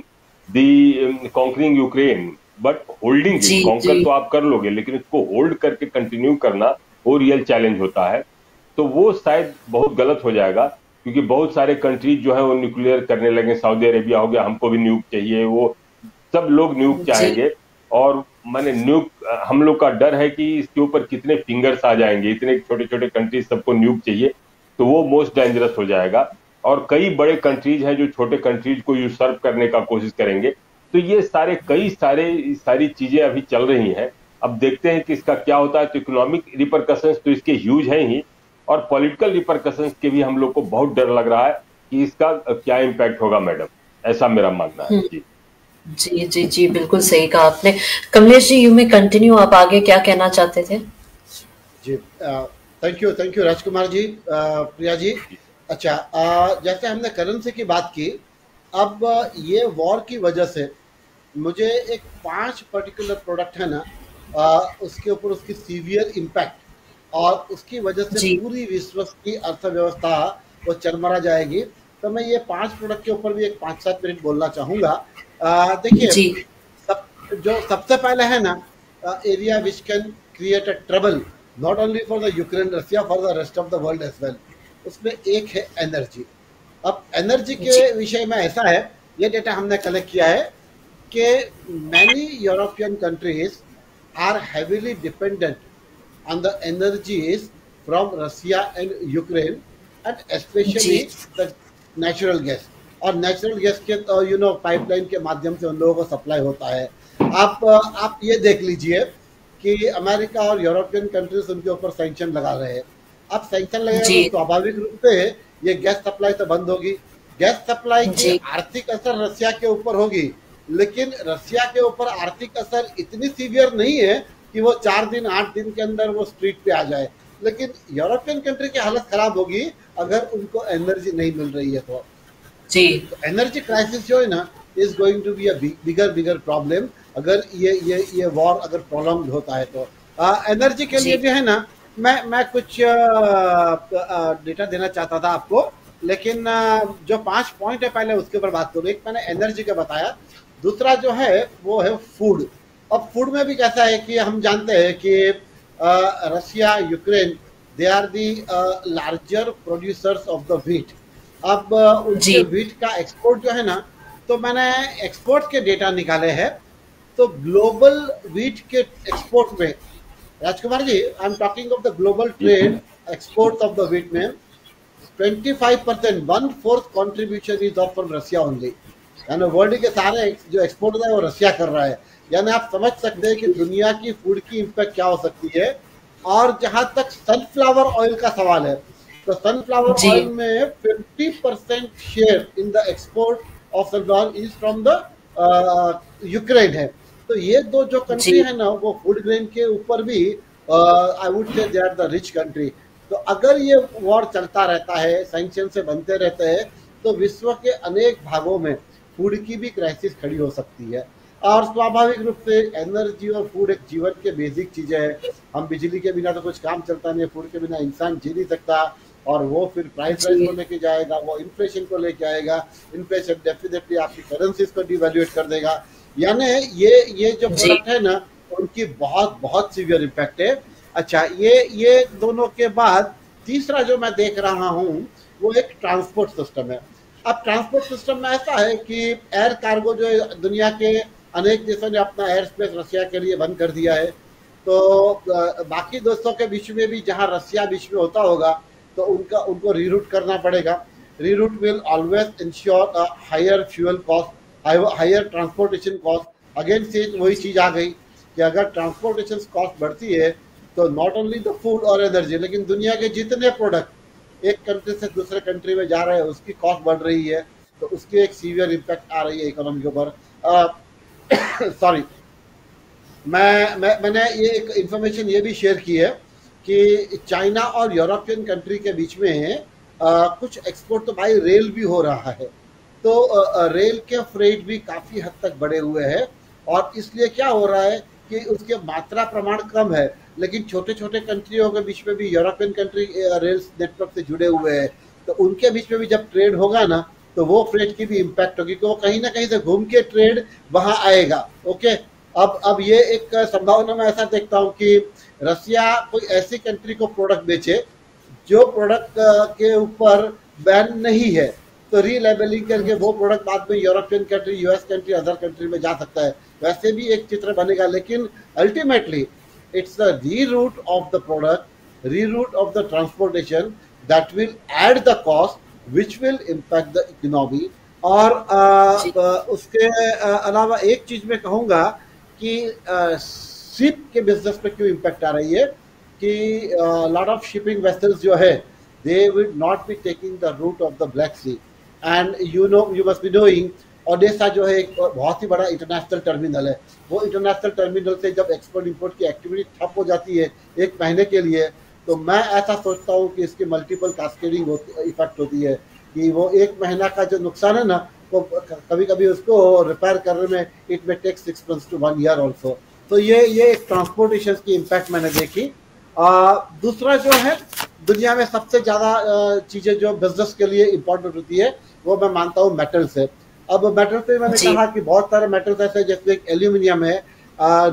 [SPEAKER 6] Ukraine but holding. Conquer तो आप कर लोगे, लेकिन इसको होल्ड करके कंटिन्यू करना वो रियल चैलेंज होता है। तो वो शायद बहुत गलत हो जाएगा, क्योंकि बहुत सारे कंट्रीज जो है वो न्यूक्लियर करने लगे, सऊदी अरेबिया हो गया, हमको भी न्यूक चाहिए, वो सब लोग न्यूक चाहेंगे। और मैंने न्यूक, हम लोग का डर है कि इसके ऊपर कितने फिंगर्स आ जाएंगे, इतने छोटे छोटे कंट्रीज सबको न्यूक चाहिए, तो वो मोस्ट डेंजरस हो जाएगा। और कई बड़े कंट्रीज हैं जो छोटे कंट्रीज को यूसर्व करने का कोशिश करेंगे। तो ये सारी चीजें अभी चल रही हैं। अब देखते हैं कि इसका क्या होता है। तो इकोनॉमिक रिपरकशंस तो इसके ह्यूज हैं ही, और पॉलिटिकल रिपरकशंस के भी हम लोग को बहुत डर लग रहा है कि इसका क्या इम्पैक्ट होगा मैडम, ऐसा मेरा मानना है।
[SPEAKER 4] जी जी जी, बिल्कुल सही कहा आपने। कमलेश जी, यू में कंटिन्यू, आप आगे क्या कहना चाहते थे?
[SPEAKER 5] जी थैंक यू राजकुमार जी, प्रिया जी। अच्छा, जैसे हमने करेंसी की बात की, अब ये वॉर की वजह से मुझे एक 5 पर्टिकुलर प्रोडक्ट है ना, उसके ऊपर उसकी सीवियर इम्पैक्ट, और उसकी वजह से पूरी विश्व की अर्थव्यवस्था वो चरमरा जाएगी। तो मैं ये 5 प्रोडक्ट के ऊपर भी एक 5-7 मिनट बोलना चाहूँगा। देखिए, जो सबसे पहले है ना, area which can create a trouble not only for the Ukraine Russia, for the rest of the world as well, उसमें एक है एनर्जी। अब एनर्जी के विषय में ऐसा है, ये डेटा हमने कलेक्ट किया है कि many European countries are heavily dependent on the energies from Russia and Ukraine, and especially the natural gas। और नेचुरल गैस के तो पाइपलाइन के माध्यम से उन लोगों को सप्लाई होता है। आप ये देख लीजिए कि अमेरिका और यूरोपियन कंट्रीज उनके ऊपर सैंक्शन लगा रहे हैं। अब सैंक्शन लगेगा तो स्वाभाविक रूप से ये गैस सप्लाई तो बंद होगी। गैस सप्लाई की आर्थिक असर रशिया के ऊपर होगी, लेकिन रशिया के ऊपर आर्थिक असर इतनी सीवियर नहीं है कि वो 4 दिन 8 दिन के अंदर वो स्ट्रीट पे आ जाए। लेकिन यूरोपियन कंट्री की हालत खराब होगी अगर उनको एनर्जी नहीं मिल रही है। तो एनर्जी क्राइसिस जो है ना, is going to be a bigger problem अगर ये वॉर अगर प्रोलॉन्ग होता है। तो एनर्जी के लिए भी है ना, मैं कुछ डेटा देना चाहता था आपको, लेकिन जो 5 पॉइंट है पहले उसके ऊपर बात करूँ। एक मैंने एनर्जी का बताया, दूसरा जो है वो है फूड। अब फूड में भी कैसा है कि हम जानते हैं कि Russia, Ukraine, they are the larger producers of the wheat. अब उनके व्हीट का एक्सपोर्ट जो है ना, तो मैंने एक्सपोर्ट के डेटा निकाले हैं। तो ग्लोबल व्हीट के एक्सपोर्ट में, Rajkumar ji, I am talking of the global trade export of the wheat में 25%, 1/4 contribution is of from Russia only. यानी वर्ल्ड के सारे जो एक्सपोर्ट है वो रशिया कर रहा है। यानी आप समझ सकते हैं कि दुनिया की फूड की इम्पैक्ट क्या हो सकती है। और जहां तक सनफ्लावर ऑयल का सवाल है, तो सनफ्लावर ऑयल में 50% share in the export of sunflower is from the Ukraine है। तो ये दो जो कंट्री है ना, वो फूड ग्रेन के ऊपर भी I would say they are the rich country. तो अगर ये वॉर चलता रहता है, सैंक्शन से बनते रहते हैं, तो विश्व के अनेक भागों में फूड की भी क्राइसिस खड़ी हो सकती है। और स्वाभाविक रूप से एनर्जी और फूड एक जीवन के बेसिक चीजें हैं। हम बिजली के बिना तो कुछ काम चलता नहीं, फूड के बिना इंसान जी नहीं सकता, और वो फिर प्राइस राइज को लेके जाएगा, वो इन्फ्लेशन को लेके आएगा। इन्फ्लेशन डेफिनेटली आपकी करेंसीज को डिवैल्यूएट कर देगा। यानी ये जो प्रोडक्ट है ना, उनकी बहुत बहुत सीवियर इम्पैक्ट है। अच्छा, ये दोनों के बाद तीसरा जो मैं देख रहा हूँ वो एक ट्रांसपोर्ट सिस्टम है। अब ट्रांसपोर्ट सिस्टम में ऐसा है कि एयर कार्गो जो दुनिया के अनेक देशों ने अपना एयर स्पेस रशिया के लिए बंद कर दिया है, तो बाकी देशों के बीच में भी जहाँ रशिया बीच में होता होगा तो उनको रीरूट करना पड़ेगा। Reroute will always ensure higher fuel cost, higher transportation cost. Again से वही चीज आ गई कि अगर ट्रांसपोर्टेशन कॉस्ट बढ़ती है तो नॉट ओनली द फूड और एनर्जी, लेकिन दुनिया के जितने प्रोडक्ट एक कंट्री से दूसरे कंट्री में जा रहे हैं उसकी कॉस्ट बढ़ रही है, तो उसकी एक सीवियर इम्पैक्ट आ रही है इकोनॉमी के ऊपर। सॉरी, मैंने ये एक इंफॉर्मेशन ये भी शेयर की है कि चाइना और यूरोपियन कंट्री के बीच में कुछ एक्सपोर्ट तो भाई रेल भी हो रहा है, तो रेल के फ्रेट भी काफ़ी हद तक बढ़े हुए हैं। और इसलिए क्या हो रहा है कि उसके मात्रा प्रमाण कम है, लेकिन छोटे छोटे कंट्रियों के बीच में भी यूरोपियन कंट्री रेल नेटवर्क से जुड़े हुए हैं, तो उनके बीच में भी जब ट्रेड होगा ना तो वो फ्रेट की भी इम्पैक्ट होगी, तो कहीं ना कहीं से घूम के ट्रेड वहां आएगा। ओके, अब ये एक संभावना मैं ऐसा देखता हूँ कि रसिया कोई ऐसी कंट्री को प्रोडक्ट बेचे जो प्रोडक्ट के ऊपर बैन नहीं है, तो रीलेबलिंग करके वो प्रोडक्ट बाद में European country, US country, other country में जा सकता है। वैसे भी एक चित्र बनेगा, लेकिन ultimately it's the reroute of the product, reroute of the transportation that will add the cost, which will impact the economy. और उसके अलावा एक चीज मैं कहूँगा कि शिप के बिजनेस पे क्यों इम्पैक्ट आ रही है कि लॉट ऑफ शिपिंग वेसल्स जो है they will not be taking the route of the Black Sea, and you must be knowing Odesa जो है एक बहुत ही बड़ा इंटरनेशनल टर्मिनल है। वो इंटरनेशनल टर्मिनल से जब एक्सपोर्ट इंपोर्ट की एक्टिविटी ठप हो जाती है एक महीने के लिए, तो मैं ऐसा सोचता हूँ कि इसकी मल्टीपल कास्केडिंग इफेक्ट होती है कि वो एक महीना का जो नुकसान है ना, वो कभी कभी उसको रिपेयर करने में it may take 6 months to 1 year also. तो ये एक ट्रांसपोर्टेशन की इम्पैक्ट मैंने देखी। दूसरा जो है, दुनिया में सबसे ज़्यादा चीज़ें जो बिजनेस के लिए इम्पोर्टेंट होती है वो मैं मानता हूँ मेटल्स है। अब मेटल पे मैंने कहा कि बहुत सारे मेटल्स ऐसे जैसे एल्यूमिनियम है,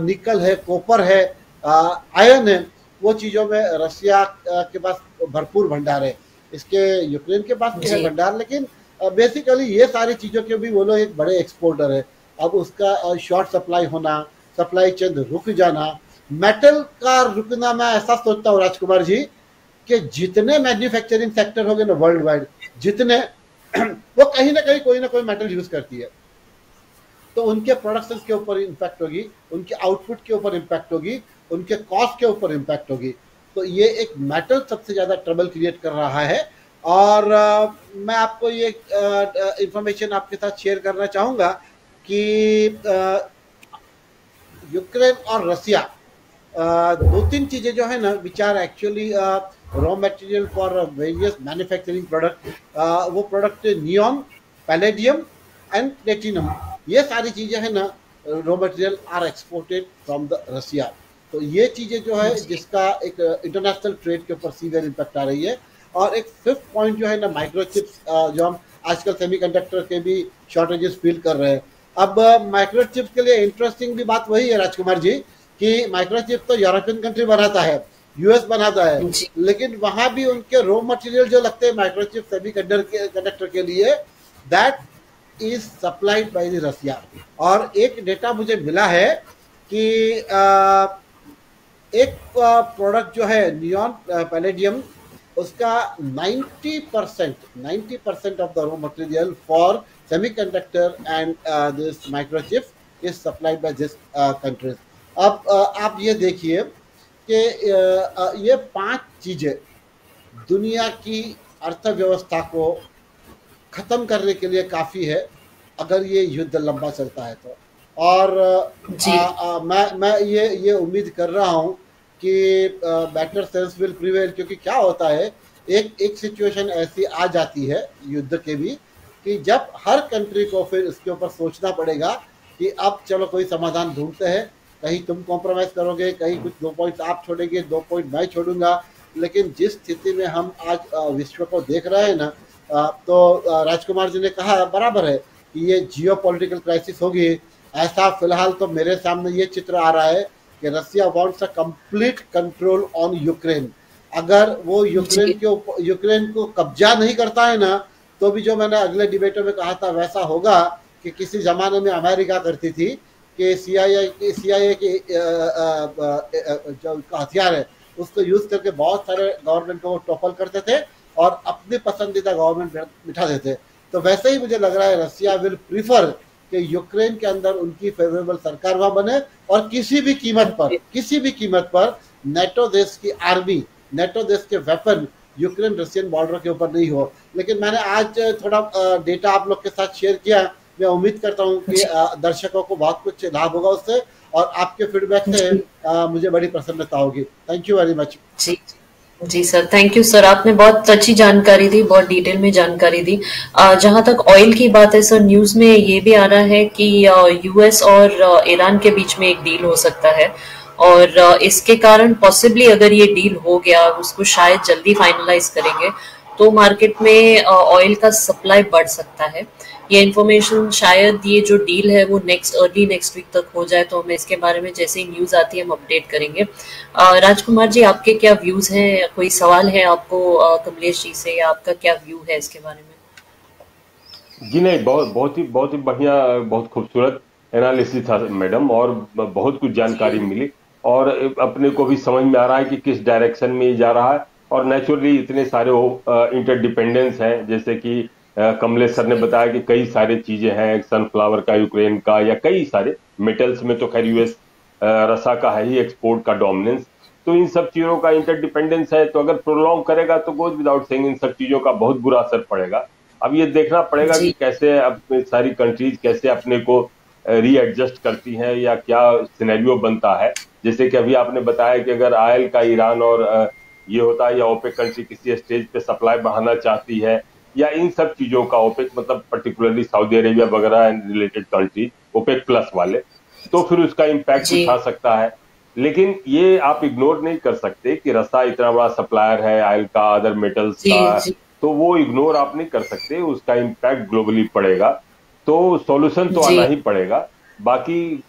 [SPEAKER 5] निकल है, कॉपर है, आयरन है, वो चीज़ों में रशिया के पास भरपूर भंडार है। इसके यूक्रेन के पास भी है भंडार, लेकिन बेसिकली ये सारी चीज़ों के भी वो लोग एक बड़े एक्सपोर्टर है। अब उसका शॉर्ट सप्लाई होना, सप्लाई चेन रुक जाना, मेटल का रुकना, मैं ऐसा सोचता हूँ राजकुमार जी कि जितने मैन्युफैक्चरिंग सेक्टर हो गए ना वर्ल्ड वाइड, जितने वो कहीं ना कहीं कोई ना कोई मेटल यूज करती है, तो उनके प्रोडक्शन के ऊपर इम्पैक्ट होगी, उनके आउटपुट के ऊपर इम्पैक्ट होगी, उनके कॉस्ट के ऊपर इम्पैक्ट होगी। तो ये एक मेटल सबसे ज़्यादा ट्रबल क्रिएट कर रहा है। और मैं आपको ये इंफॉर्मेशन आपके साथ शेयर करना चाहूँगा कि यूक्रेन और रसिया 2-3 चीज़ें जो है ना, which are actually raw material for various manufacturing product, वो product neon, palladium and platinum, ये सारी चीज़ें हैं ना, raw material are exported from the Russia. तो ये चीज़ें जो है जिसका एक इंटरनेशनल ट्रेड के ऊपर सीवियर इम्पैक्ट आ रही है। और एक 5th पॉइंट जो है ना, माइक्रोचिप्स, जो हम आजकल सेमीकंडक्टर के भी शॉर्टेजेस फील कर रहे हैं। अब माइक्रोचिप्स के लिए इंटरेस्टिंग भी बात वही है राजकुमार जी कि माइक्रोचिप तो यूरोपियन कंट्री बनाता है, यूएस बनाता है, लेकिन वहां भी उनके रॉ मटेरियल जो लगते हैं माइक्रोचिप सेमीकंडक्टर के लिए, that is supplied by the Russia. और एक डेटा मुझे मिला है कि एक प्रोडक्ट जो है नियॉन पैलेडियम, उसका 90% of the raw material for semiconductor and this microchip is supplied by this countries. अब आप ये देखिए कि ये 5 चीजें दुनिया की अर्थव्यवस्था को खत्म करने के लिए काफी है अगर ये युद्ध लंबा चलता है तो। और मैं ये उम्मीद कर रहा हूँ कि बेटर सेंस विल प्रिवेल, क्योंकि क्या होता है एक सिचुएशन ऐसी आ जाती है युद्ध के भी कि जब हर कंट्री को फिर इसके ऊपर सोचना पड़ेगा कि अब चलो कोई समाधान ढूंढते हैं, कहीं तुम कॉम्प्रोमाइज करोगे, कहीं कुछ 2 पॉइंट आप छोड़ेंगे, 2 पॉइंट मैं छोड़ूंगा। लेकिन जिस स्थिति में हम आज विश्व को देख रहे हैं ना, तो राजकुमार जी ने कहा बराबर है कि ये जियोपॉलिटिकल क्राइसिस होगी। ऐसा फिलहाल तो मेरे सामने ये चित्र आ रहा है कि Russia wants a complete control on Ukraine. अगर वो यूक्रेन को कब्जा नहीं करता है ना, तो भी जो मैंने अगले डिबेट में कहा था वैसा होगा कि किसी जमाने में अमेरिका करती थी कि सीआईए के जो हथियार है उसको यूज करके बहुत सारे गवर्नमेंट को टॉपल करते थे और अपनी पसंदीदा गवर्नमेंट बिठा देते। तो वैसे ही मुझे लग रहा है रसिया विल प्रीफर कि यूक्रेन के अंदर उनकी फेवरेबल सरकार वहां बने और किसी भी कीमत पर नेटो देश की आर्मी, नेटो देश के वेपन यूक्रेन रशियन बॉर्डर के ऊपर नहीं हो। लेकिन मैंने आज थोड़ा डेटा आप लोग के साथ शेयर किया, मैं उम्मीद करता हूं कि दर्शकों को बहुत कुछ लाभ होगा उससे, और आपके फीडबैक से मुझे बड़ी प्रसन्नता होगी। Thank you very much.
[SPEAKER 4] जी सर, थैंक यू सर, आपने बहुत अच्छी जानकारी दी, बहुत डिटेल में जानकारी दी। जहां तक ऑयल की बात है सर, न्यूज में ये भी आ रहा है कि यूएस और ईरान के बीच में एक डील हो सकता है, और इसके कारण पॉसिबली अगर ये डील हो गया, उसको शायद जल्दी फाइनलाइज करेंगे, तो मार्केट में ऑयल का सप्लाई बढ़ सकता है। ये इन्फॉर्मेशन शायद ये जो डील है वो अर्ली नेक्स्ट वीक तक हो जाए, तो हमें इसके बारे में जैसे ही न्यूज आती है हम अपडेट करेंगे। राजकुमार जी, आपके क्या व्यूज हैं? कोई सवाल है आपको कमलेश जी से, या आपका क्या व्यू है इसके बारे में?
[SPEAKER 6] जी नहीं, बहुत ही बढ़िया, बहुत खूबसूरत एनालिसिस था मैडम, और बहुत कुछ जानकारी मिली, और अपने को भी समझ में आ रहा है कि किस डायरेक्शन में ये जा रहा है। और नेचुरली इतने सारे इंटरडिपेंडेंस हैं, जैसे कि कमलेश सर ने बताया कि कई सारे चीजें हैं, सनफ्लावर का, यूक्रेन का, या कई सारे मेटल्स में तो खैर यूएस रसा का है ही एक्सपोर्ट का डोमिनेंस। तो इन सब चीजों का इंटरडिपेंडेंस है, तो अगर प्रोलॉन्ग करेगा तो गोज विदाउट सेइंग इन सब चीजों का बहुत बुरा असर पड़ेगा। अब ये देखना पड़ेगा कि कैसे अपने सारी कंट्रीज कैसे अपने को रीएडजस्ट करती हैं, या क्या सिनेरियो बनता है। जैसे कि अभी आपने बताया कि अगर ऑयल का ईरान और ये होता है, या ओपेक कंट्री किसी स्टेज पे सप्लाई बढ़ाना चाहती है, या इन सब चीजों का ओपेक मतलब पर्टिकुलरली सऊदी अरेबिया वगैरह and related country, OPEC plus वाले, तो फिर उसका इम्पैक्ट उठा सकता है। लेकिन ये आप इग्नोर नहीं कर सकते कि रसा इतना बड़ा सप्लायर है ऑयल का, अदर मेटल्स का, तो वो इग्नोर आप नहीं कर सकते, उसका इम्पैक्ट ग्लोबली पड़ेगा। तो सॉल्यूशन तो आना ही पड़ेगा। बाकी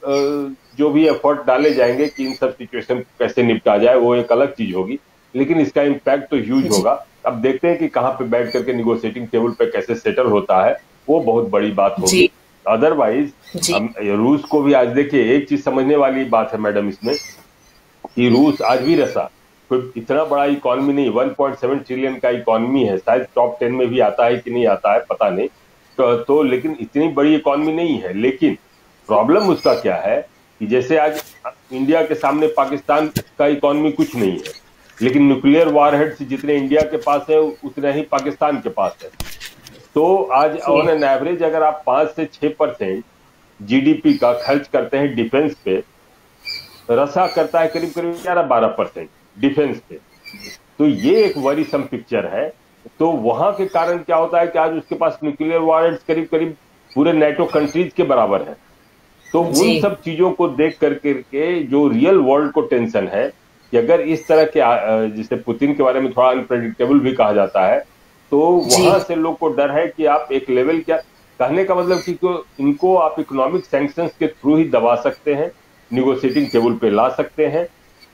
[SPEAKER 6] जो भी एफर्ट डाले जाएंगे कि इन सब सिचुएशन कैसे निपटा जाए, वो एक अलग चीज होगी, लेकिन इसका इम्पैक्ट तो ह्यूज होगा। अब देखते हैं कि कहाँ पे बैठ करके निगोशिएटिंग टेबल पे कैसे सेटल होता है, वो बहुत बड़ी बात होगी। अदरवाइज रूस को भी आज देखिए, एक चीज समझने वाली बात है मैडम इसमें, कि रूस आज भी रसा कोई इतना बड़ा इकोनॉमी नहीं, 1.7 ट्रिलियन का इकोनॉमी है, शायद टॉप 10 में भी आता है कि नहीं आता है पता नहीं, तो लेकिन इतनी बड़ी इकोनॉमी नहीं है। लेकिन प्रॉब्लम उसका क्या है कि जैसे आज इंडिया के सामने पाकिस्तान का इकोनॉमी कुछ नहीं है, लेकिन न्यूक्लियर वारहेड्स जितने इंडिया के पास है उतने ही पाकिस्तान के पास है। तो आज ऑन एन एवरेज अगर आप 5 से 6% जीडीपी का खर्च करते हैं डिफेंस पे, रसा करता है करीब 11-12% डिफेंस पे। तो ये एक वरीसम पिक्चर है। तो वहां के कारण क्या होता है कि आज उसके पास न्यूक्लियर वारहेड्स करीब पूरे नेटो कंट्रीज के बराबर है। तो उन सब चीजों को देख करके जो रियल वर्ल्ड को टेंशन है कि अगर इस तरह के, जिसे पुतिन के बारे में थोड़ा अनप्रेडिक्टेबल भी कहा जाता है, तो वहां से लोग को डर है कि आप एक लेवल, क्या कहने का मतलब कि इनको आप इकोनॉमिक सैंक्शंस के थ्रू ही दबा सकते हैं, निगोशिएटिंग टेबल पे ला सकते हैं।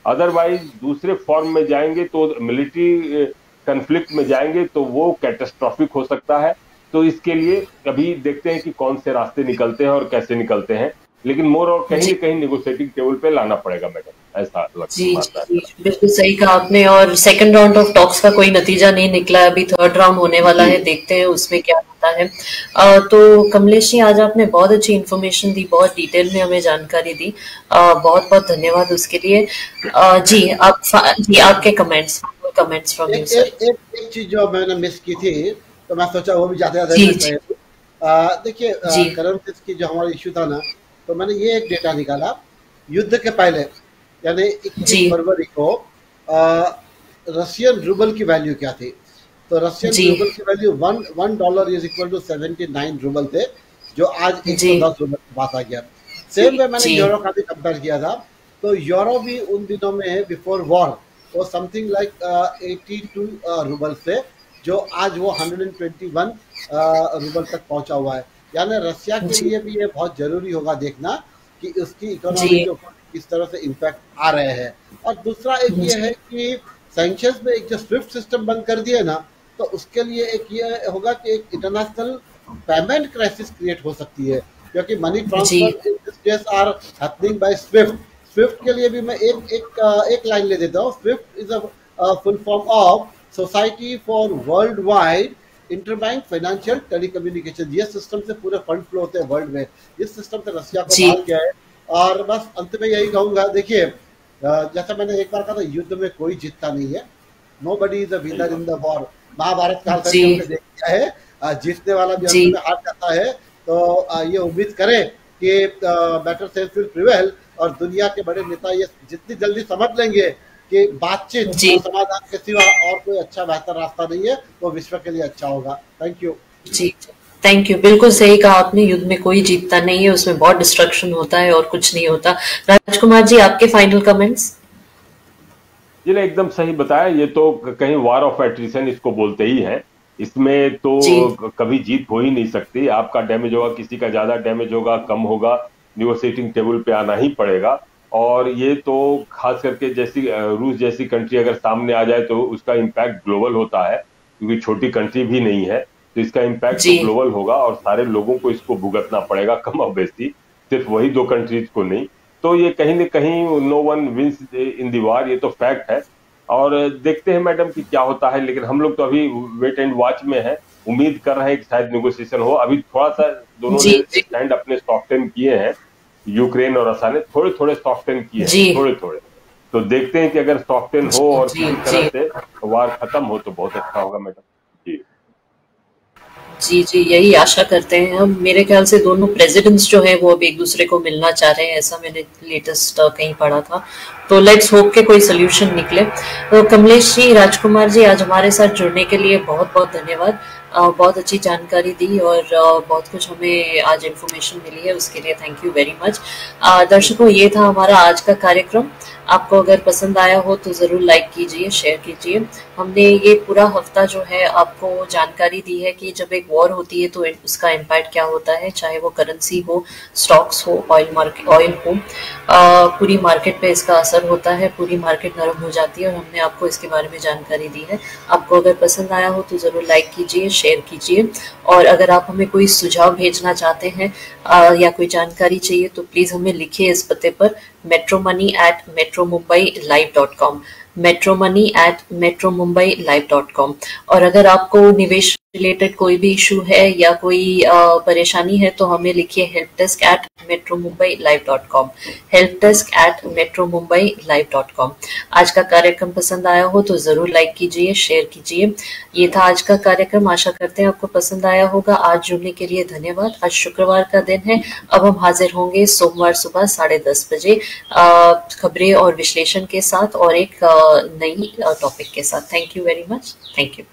[SPEAKER 6] अदरवाइज दूसरे फॉर्म में जाएंगे तो मिलिट्री कन्फ्लिक्ट में जाएंगे तो वो कैटास्ट्रॉफिक हो सकता है। तो इसके लिए अभी देखते हैं कि कौन से रास्ते निकलते हैं और कैसे निकलते हैं, लेकिन मोर और कहीं न कहीं निगोशिएटिंग टेबल पे लाना पड़ेगा मैडम, ऐसा लगता है।
[SPEAKER 4] बिल्कुल सही कहा आपने। और सेकंड राउंड ऑफ टॉक्स का कोई नतीजा नहीं निकला है, अभी थर्ड राउंड होने वाला है, देखते हैं उसमें क्या होता है। तो कमलेश जी, आज आपने बहुत अच्छी इन्फॉर्मेशन दी, बहुत डिटेल में हमें जानकारी दी, बहुत बहुत धन्यवाद उसके लिए। जी आपके कमेंट्स फ्रॉम यू सर।
[SPEAKER 5] एक चीज जो मैंने मिस की थी, तो मैं सोचा वो भी ज्यादा देखिए, करेंसीज की जो हमारा इश्यू था ना, तो मैंने ये एक डेटा निकाला, युद्ध के पहले यानी 21 फरवरी को रशियन रूबल की वैल्यू क्या थी, तो रशियन रूबल की value $1 is equal to 79 rouble थे, जो आज 110 रूबल के पास आ गया। सेम वे मैंने यूरो का भी कंपेयर किया था, तो यूरो भी उन दिनों में बिफोर वॉर वो समथिंग लाइक 82 रूबल थे, जो आज वो 121 रूबल तक पहुंचा हुआ है। यानी रशिया के लिए भी ये बहुत जरूरी होगा देखना कि उसकी इकोनॉमी के ऊपर किस तरह से इम्पैक्ट आ रहे हैं। और दूसरा एक ये है कि सैंक्शंस में एक जो स्विफ्ट सिस्टम बंद कर दिए ना, तो उसके लिए एक ये होगा कि एक इंटरनेशनल पेमेंट क्राइसिस क्रिएट हो सकती है, क्योंकि money transfer in this case are happening by SWIFT. SWIFT के लिए भी मैं एक लाइन ले देता हूँ। SWIFT is a full form of society for world wide interbank financial telecommunication. ये सिस्टम से पूरे फंड फ्लो होते हैं वर्ल्ड में, इस सिस्टम से रशिया को बाहर किया है। और बस अंत में यही कहूंगा, देखिए जैसा मैंने एक बार कहा था, युद्ध में कोई जीतता नहीं है, nobody is a winner in the war. Mahabharata काल से हमने देख लिया है, जीतने वाला भी अंत में हार जाता है। तो ये उम्मीद करें कि बेटर सेंस विल प्रिवेल, और दुनिया के बड़े नेता ये जितनी जल्दी समझ लेंगे कि बातचीत और समाधान के सिवा और कोई अच्छा बेहतर रास्ता नहीं है, तो विश्व के लिए अच्छा होगा। Thank you.
[SPEAKER 4] जी थैंक यू, बिल्कुल सही कहा आपने, युद्ध में कोई जीतता नहीं है, उसमें बहुत डिस्ट्रक्शन होता है और कुछ नहीं होता। राजकुमार जी, आपके फाइनल कमेंट्स।
[SPEAKER 6] जी ने एकदम सही बताया, ये तो कहीं वार ऑफ एट्रिशन इसको बोलते ही है। इसमें तो कभी जीत हो ही नहीं सकती। आपका डैमेज होगा, किसी का ज्यादा डैमेज होगा, कम होगा, नेगोशिएटिंग टेबल पे आना ही पड़ेगा। और ये तो खास करके जैसी रूस जैसी कंट्री अगर सामने आ जाए तो उसका इम्पैक्ट ग्लोबल होता है, क्योंकि छोटी कंट्री भी नहीं है, तो इसका इम्पैक्ट तो ग्लोबल होगा और सारे लोगों को इसको भुगतना पड़ेगा, कम और बेसी, सिर्फ वही दो कंट्रीज को नहीं। तो ये कहीं न कहीं no one wins in the war, ये तो फैक्ट है। और देखते हैं मैडम कि क्या होता है, लेकिन हम लोग तो अभी वेट एंड वॉच में है, उम्मीद कर रहे हैं कि शायद नेगोशिएशन हो। अभी थोड़ा सा दोनों ने स्टैंड अपने सॉफ्टन किए हैं, यूक्रेन और रशिया ने थोड़े सॉफ्टन किए हैं, थोड़े। तो देखते हैं कि अगर सॉफ्टन हो और किसी तरह से वार खत्म हो तो बहुत अच्छा होगा मैडम।
[SPEAKER 4] जी यही आशा करते हैं हम। मेरे ख्याल से दोनों प्रेसिडेंट्स जो है वो अब एक दूसरे को मिलना चाह रहे हैं, ऐसा मैंने लेटेस्ट कहीं पढ़ा था। तो लेट्स होप के कोई सोल्यूशन निकले। तो कमलेश जी, राजकुमार जी, आज हमारे साथ जुड़ने के लिए बहुत बहुत धन्यवाद। बहुत अच्छी जानकारी दी और बहुत कुछ हमें आज इन्फॉर्मेशन मिली है, उसके लिए थैंक यू वेरी मच। दर्शकों, ये था हमारा आज का कार्यक्रम। आपको अगर पसंद आया हो तो जरूर लाइक कीजिए, शेयर कीजिए। हमने ये पूरा हफ्ता जो है आपको जानकारी दी है कि जब एक वॉर होती है तो उसका इम्पैक्ट क्या होता है, चाहे वो करेंसी हो, स्टॉक्स हो, ऑयल हो, पूरी मार्केट पे इसका असर होता है, पूरी मार्केट नरम हो जाती है और हमने आपको इसके बारे में जानकारी दी है। आपको अगर पसंद आया हो तो जरूर लाइक कीजिए, शेयर कीजिए। और अगर आप हमें कोई सुझाव भेजना चाहते हैं या कोई जानकारी चाहिए तो प्लीज हमें लिखिए इस पते पर metromoney@metromumbaiLive.com, metromoney@metromumbaiLive.com। और अगर आपको निवेश रिलेटेड कोई भी इशू है या कोई परेशानी है तो हमें लिखिए helpdesk@metromumbaiLive.com, helpdesk@metromumbaiLive.com। आज का कार्यक्रम पसंद आया हो तो जरूर लाइक कीजिए, शेयर कीजिए। ये था आज का कार्यक्रम, आशा करते हैं आपको पसंद आया होगा। आज जुड़ने के लिए धन्यवाद। आज शुक्रवार का दिन है, अब हम हाजिर होंगे सोमवार सुबह 10:30 बजे खबरें और विश्लेषण के साथ और एक नई टॉपिक के साथ। Thank you very much. Thank you.